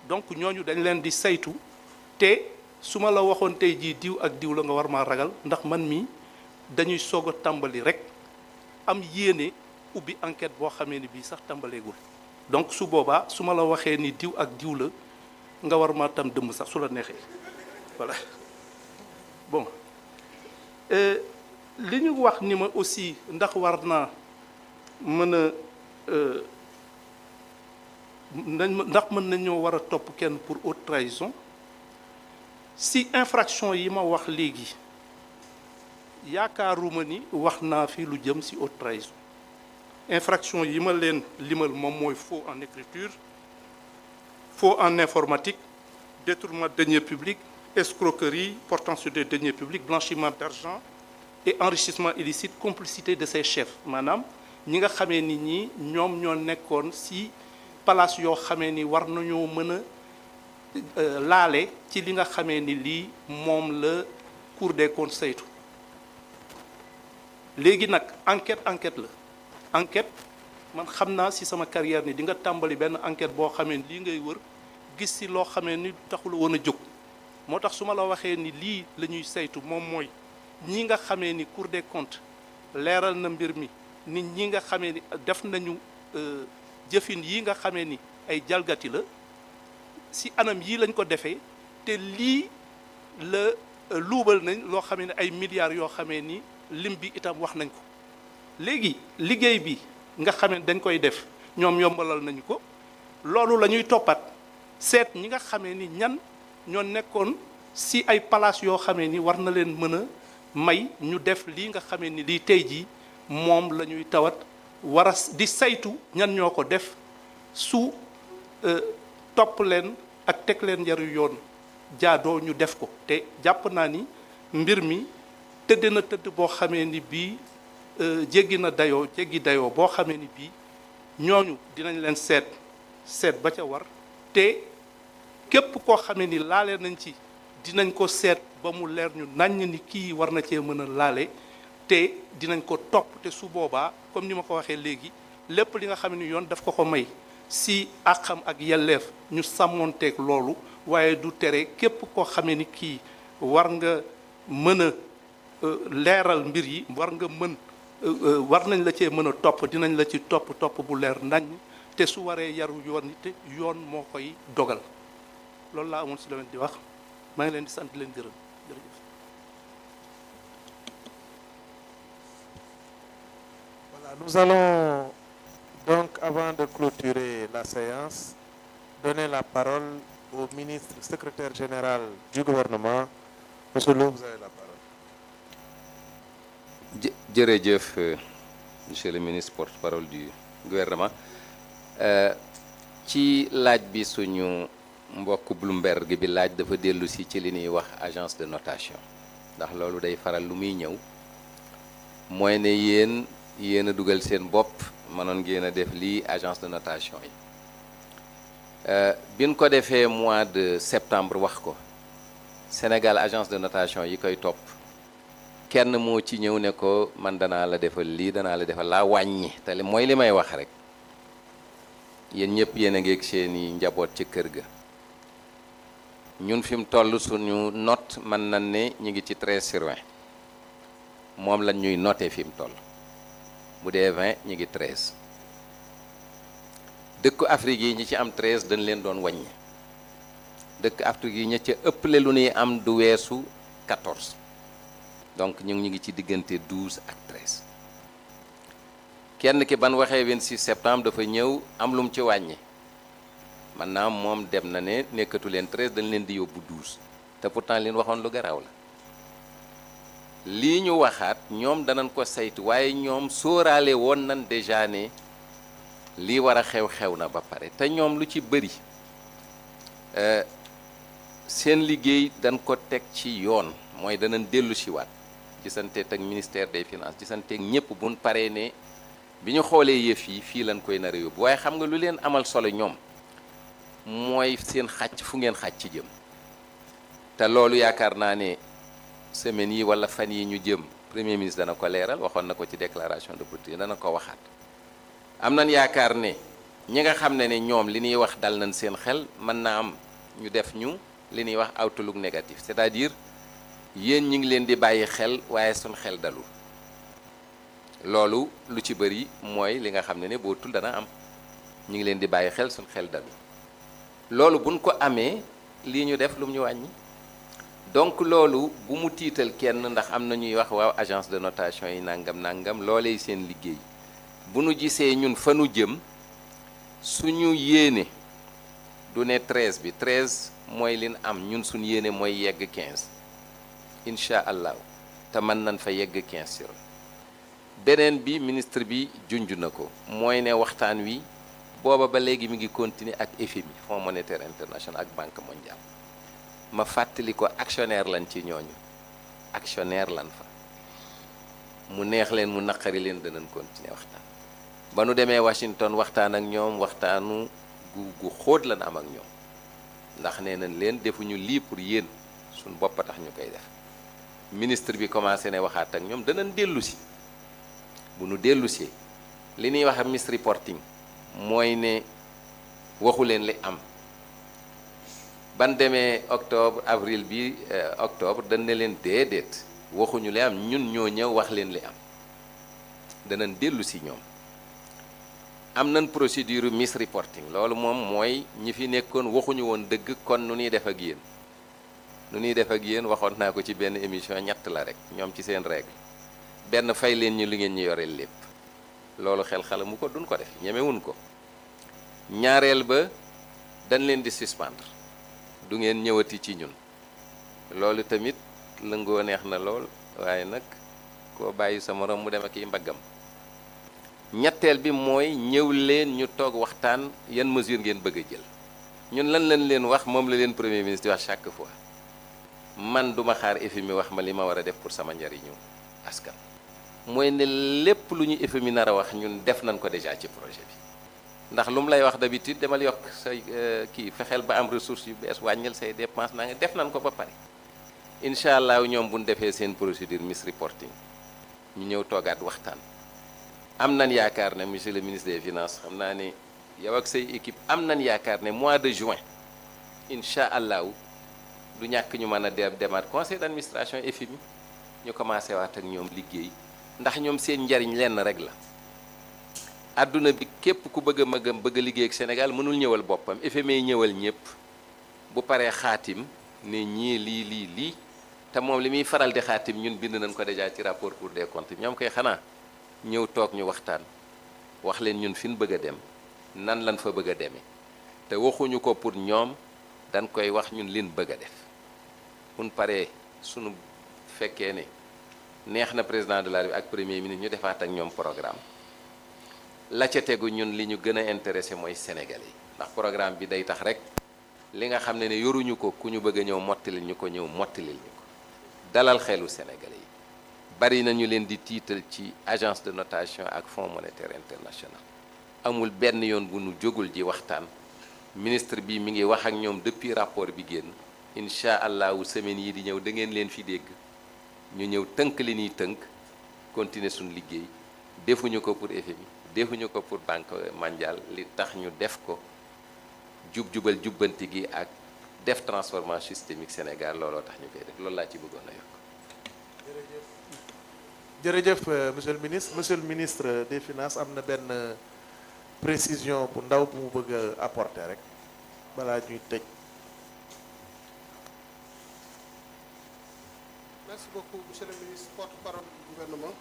donc ñooñu dañ leen di saytu te su ma la waxoon tey jii diw ak diw la nga war maa ragal ndax man mii dañuy soog a tàmbali rek am yéene ubbi enquête boo xamee ni bii sax tàmbaleegul donc su boobaa su ma la waxee ni diw ak diw la nga war maa tam dëmm sax su la neexee voilà bon li ñu wax ni ma aussi ndax war naa mën a ndax mën nañoo war a topp kenn pour haute trahison si infraction yi ma wax léegi yaakaaruma ni wax naa fi lu jëm si haute trahison infraction yi ma leen limal moom mooy faux en écriture faux en informatique détournement de deniers publics escroquerie portant sur des deniers publics blanchiment d'argent et enrichissement illicite complicité de ses chefs maanaam ñi nga xamee ni ñi ñoom ñoo nekkoon si place yoo xamee ni war nañoo mën a laale ci li nga xamee ni lii moom la Cour des comptes saytu léegi nag enquête la enquête man xam naa si sama carrière ni di nga tàmbali benn enquête boo xamee ni lii ngay wër gis si loo xamee ni taxul woon a jóg moo tax su ma la waxee ni lii la ñuy saytu moom mooy ñi nga xamee ni Cour des comptes leeral na mbir mi nit ñi nga xamee ni def nañu jëfin yi nga xamee ni ay jalgati la si anam yii lañ ko defee te lii la luubal nañ loo xamee ni ay milliards yoo xamee ni lim bi itam wax nañ ko léegi liggéey bi nga xamee dañ koy def ñoom yombalal nañu ko loolu la ñuy toppat seet ñi nga xamee ni ñan ñoo nekkoon si ay palaas yoo xamee ni war na leen mën a may ñu def lii nga xamee ni lii tey jii moom la ñuy tawat war a di saytu ñan ñoo ko def su topp leen ak teg leen njaru yoon jaadoo ñu def ko te jàpp naa ni mbir mi tëdd na tëdd boo xamee ni bii jéggi dayoo boo xamee ni bii ñooñu dinañ leen seet ba ca war te képp koo xamee ni laale nañ ci dinañ ko seet ba mu leer ñu naññ ni kii war na cee mën a laale te dinañ ko topp te su boobaa comme ni ma ko waxee léegi lépp li nga xam ne yoon daf ko may si àqam ak yelleef ñu sàmmoonteeg loolu waaye du tere képp koo xamee ni kii war nga mën a leeral mbir yi war nañ la cee mën a topp dinañ la ci topp bu leer nañ te su waree yaru yoon te yoon moo koy dogal loolu laa amoon si domaine di wax maa ngi leen di sant leen gërëm jërëjëf. Voilà, nous allons donc, avant de clôturer la séance, donner la parole au ministre secrétaire général du gouvernement. Monsieur Lo, vous avez la parole. Jërëjëf monsieur le ministre porte-parole du gouvernement ci laaj bi suñu mbokk Bloomberg bi laaj dafa dellu si ci li ñuy wax agence de notation ndax loolu day faral lu muy ñëw mooy ne yéen a dugal seen bopp mënoon ngeen a def lii agence de notation yi biñ ko defee mois de septembre wax ko Sénégal agence de notation yi koy topp kenn moo ci ñëw ne ko man danaa la defal lii danaa la defal laa wàññi te mooy li may wax rek yéen ñëpp yéen a ngeeg seeni njaboot ci kër ga ñun fi mu toll suñu note mën na ne ñu ngi ci 13/20 moom lañ ñuy noté fi mu toll bu dee 20 ñu ngi 13 dëkku Afrique yi ñi ci am 13 dañ leen doon wàññi dëkk Afrique yi ña ca ëpple lu ñuy am du weesu 14 donc ñu ngi ci diggante 12 ak 13 kenn ki ban waxee 26 septembre dafa ñëw am lu mu ci wàññi maanaam moom dem na ne nekkatu leen 13 dañ leen di yóbbu 12 te pourtant leen waxoon lu garaaw la lii ñu waxaat ñoom danañ ko saytu waaye ñoom sóoraale woon nañ déjà ne lii war a xew na ba pare te ñoom lu ci bëri seen liggéey dañ ko teg ci yoon mooy danañ dellu si waat gisanteeg ak ministère des finances gisanteeg ñëpp buñ paree ne bi ñu xoolee yëf yi fii lañ koy nar a yóbbu waaye xam nga lu leen amal solo ñoom mooy seen xàcc fu ngeen xàcc ci jëm te loolu yaakaar naa ne semaines yi wala fan yi ñu jëm premier ministre dana ko leeral waxoon na ko ci déclaration de politique dana ko waxaat am nañ yaakaar ne ñi nga xam ne ñoom li ñuy wax dal nañ seen xel mën naa am ñu def ñu li ñuy wax outlook négatif c'est-à-dire yéen ñi ngi leen di bàyyi xel waaye suñ xel dalul loolu lu ci bëri mooy li nga xam ne boo tul dana am ñi ngi leen di bàyyi xel suñ xel dalul loolu buñ ko amee lii ñu def lu mu ñu wàññi donc loolu bu mu tiital kenn ndax am na ñuy wax waaw agence de notation yi nangam loolee seen liggéey bu nu gisee ñun fa nu jëm suñu yéene du ne 13 bi 13 mooy lin am ñun suñu yéene mooy yegg 15 incha allah te mën nañ fa yegg 15 sur beneen bi ministre bi junj na ko mooy ne waxtaan wi booba ba léegi mi ngi continuer ak FMI Fonds monétaire international ak Banque mondiale ma fàttali ko actionnaire lan ci ñooñu actionnaire lan fa mu neex leen mu naqari leen danañ continuer waxtaan ba nu demee Washington waxtaan ak ñoom waxtaanu gu xóot lan am ak ñoom ndax nee nañ leen defuñu lii pour yéen suñ bopp tax ñu koy def ministre bi commencé ne waxaat ak ñoom danañ dellu si bu nu dellu si li ñuy wax misreporting mooy ne waxu leen li am ban demee octobre avril bi octobre dañ ne leen déedéet waxuñu li am ñun ñoo ñëw wax leen li am danañ dellu si ñoom am nañ procédure misreporting loolu moom mooy ñi fi nekkoon waxuñu woon dëgg kon nu ñuy def ak yéen nu ñuy def ak yéen waxoon naa ko ci benn émission ñett la rek ñoom ci seen règle benn fay leen ñu li ngeen ñu yoreel lépp loolu xel xalamu ko duñ ko def ñemewuñ ko ñaareel ba dañ leen di suspendre du ngeen ñëwati ci ñun loolu tamit lëngoo neex na lool waaye nag koo bàyyi sa morom mu dem ak i mbaggam ñetteel bi mooy ñëw leen ñu toog waxtaan yan mesure ngeen bëgg a jël ñun lan lañ leen wax moom la leen premier ministre wax chaque fois man duma xaar FMI wax ma li ma war a def pour sama njariñu askan mooy ne lépp lu ñu FMI nar a wax ñun def nañ ko déjà ci projet bi ndax lu mu lay wax d'habitude demal yokk say kii fexeel ba am ressources yu bees wàññil say dépense naa nga def nañ ko ba pare incha allah ñoom bu ñu defee seen procédure misreporting ñu ñëw toogaat waxtaan am nañ yaakaar ne monsieur le ministre des finances xam naa ne yow ak say équipe am nañ yaakaar ne mois de juin incha allahu du ñàkk ñu mën a demaat conseil d'administration FMI ñu commencé waat ak ñoom liggéey ndax ñoom seen njariñ lenn rek la àdduna bi képp ku bëgg a bëgg a liggéey ak Sénégal mënul ñëwal boppam FMI ñëwal ñëpp bu paree xaatim ne ñii lii te moom li muy faral di xaatim ñun bind nañ ko déjà ci rapport Cour des comptes ñoom koy xanaa ñëw toog ñu waxtaan wax leen ñun fi ñu bëgg a dem nan lañ fa bëgg a demee te waxuñu ko pour ñoom dañ koy wax ñun liñ bëgg a def mun paree sunu fekkee ne neex na président de la République ak premier ministre ñu defaat ak ñoom programme la ca tegu ñun li ñu gën a intéressé mooy Sénégal yi ndax programme bi day tax rek li nga xam ne yoruñu ko ku ñu bëgg a ñëw mottalil ñu ko ñëw mottalil ñu ko dalal xelu Sénégalais yi bari na ñu leen di tiital ci agence de notation ak Fonds monétaire international amul benn yoon bu nu jógul ji waxtaan ministre bi mi ngi wax ak ñoom depuis rapport bi génn incha allahu semaine yi di ñëw da ngeen leen fi dégg ñu ñëw tënk li ñuy tënk continuer suñu liggéey defuñu ko pour FMI defuñu ko pour Banque mondiale li tax ñu def ko jubal jubbanti gi ak def transformation systémique Sénégal looloo tax ñu koy def loolu laa ci bëggoon a yokk. jërëjëf monsieur le ministre des finances am na benn précision bu ndaw bu mu bëgg a apporter rek balaa ñuy tëj. Merci beaucoup, monsieur le ministre, porte-parole du gouvernement.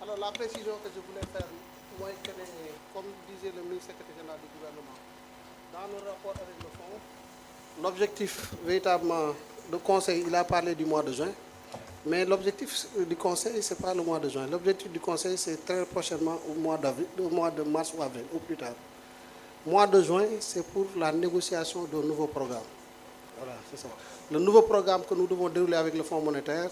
Alors, la précision que je voulais faire, moi, comme disait le ministre secrétaire général du gouvernement, dans nos rapports avec le fonds, l'objectif véritablement, le conseil, il a parlé du mois de juin, mais l'objectif du conseil, ce n'est pas le mois de juin. L'objectif du conseil, c'est très prochainement au mois de mars ou avril, ou plus tard. Le mois de juin, c'est pour la négociation d'un nouveau programme. Voilà, c'est ça. Le nouveau programme que nous devons dérouler avec le Fonds monétaire,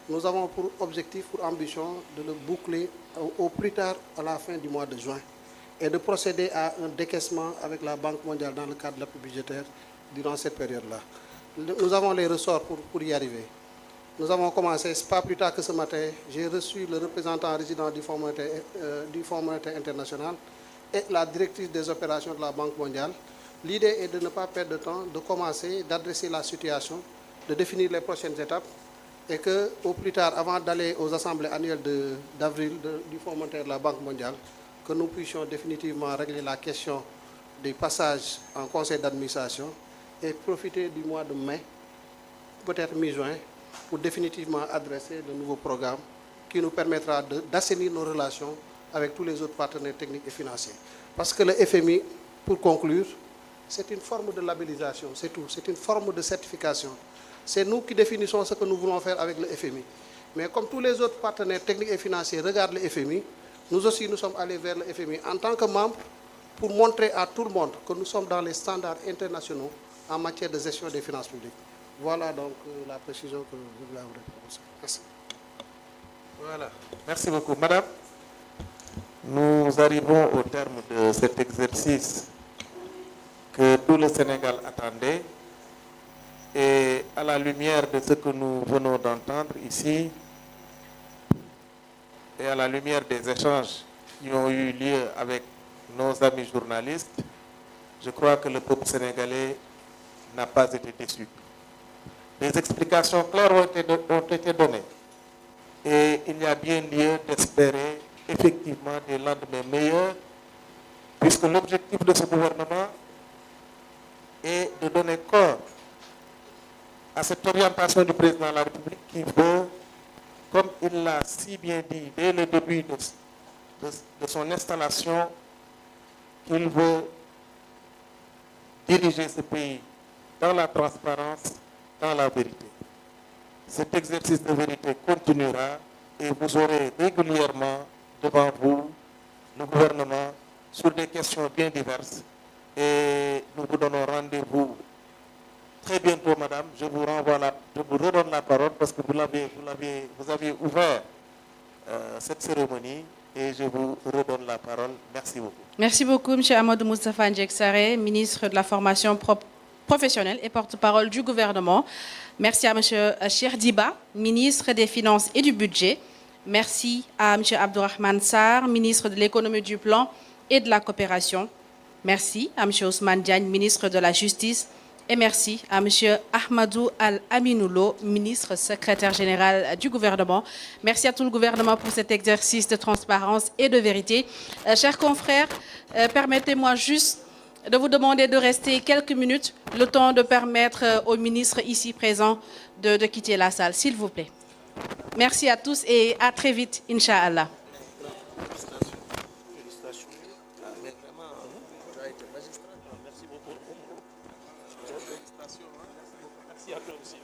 nous avons pour objectif, pour ambition, de le boucler au plus tard à la fin du mois de juin et de procéder à un décaissement avec la Banque mondiale dans le cadre de l'appui budgétaire durant cette période-là. Nous avons les ressorts pour y arriver. Nous avons commencé, pas plus tard que ce matin, j'ai reçu le représentant résident du Fonds monétaire international et la directrice des opérations de la Banque mondiale. L'idée est de ne pas perdre de temps, de commencer, d'adresser la situation, de définir les prochaines étapes et qu'au plus tard, avant d'aller aux assemblées annuelles d'avril du Fonds monétaire de la Banque mondiale, que nous puissions définitivement régler la question du passage en conseil d'administration et profiter du mois de mai, peut-être mi-juin, pour définitivement adresser le nouveau programme qui nous permettra d'assainir nos relations avec tous les autres partenaires techniques et financiers. Parce que le FMI, pour conclure, c'est une forme de labellisation, c'est tout. C'est une forme de certification. C'est nous qui définissons ce que nous voulons faire avec le FMI. Mais comme tous les autres partenaires techniques et financiers regardent le FMI, nous aussi nous sommes allés vers le FMI en tant que membres pour montrer à tout le monde que nous sommes dans les standards internationaux en matière de gestion des finances publiques. Voilà donc la précision que je voulais vous proposer. Merci. Voilà. Merci beaucoup. Madame, nous arrivons au terme de cet exercice que tout le Sénégal attendait et à la lumière de ce que nous venons d'entendre ici et à la lumière des échanges qui ont eu lieu avec nos amis journalistes, je crois que le peuple sénégalais n'a pas été déçu. Des explications claires ont été données et il y a bien lieu d'espérer effectivement des lendemains meilleurs puisque l'objectif de ce gouvernement et de donner corps à cette orientation du président de la République qui veut, comme il l'a si bien dit dès le début de son installation, qu'il veut diriger ce pays dans la transparence, dans la vérité. Cet exercice de vérité continuera et vous aurez régulièrement devant vous le gouvernement sur des questions bien diverses. Et nous vous donnons rendez-vous très bientôt, madame. Je vous redonne la parole parce que vous avez ouvert cette cérémonie et je vous redonne la parole. Merci beaucoup. Merci beaucoup, M. Amadou Moustapha Ndiaye, ministre de la formation professionnelle et porte-parole du gouvernement. Merci à M. Cheikh Diba, ministre des Finances et du Budget. Merci à M. Abdourahmane Sarr, ministre de l'économie, du plan et de la coopération. Merci à M. Ousmane Diagne, ministre de la Justice. Et merci à M. Ahmadou Al-Aminoulo, ministre secrétaire général du gouvernement. Merci à tout le gouvernement pour cet exercice de transparence et de vérité. Chers confrères, permettez-moi juste de vous demander de rester quelques minutes, le temps de permettre aux ministres ici présents de quitter la salle, s'il vous plaît. Merci à tous et à très vite, Inch'Allah. Merci.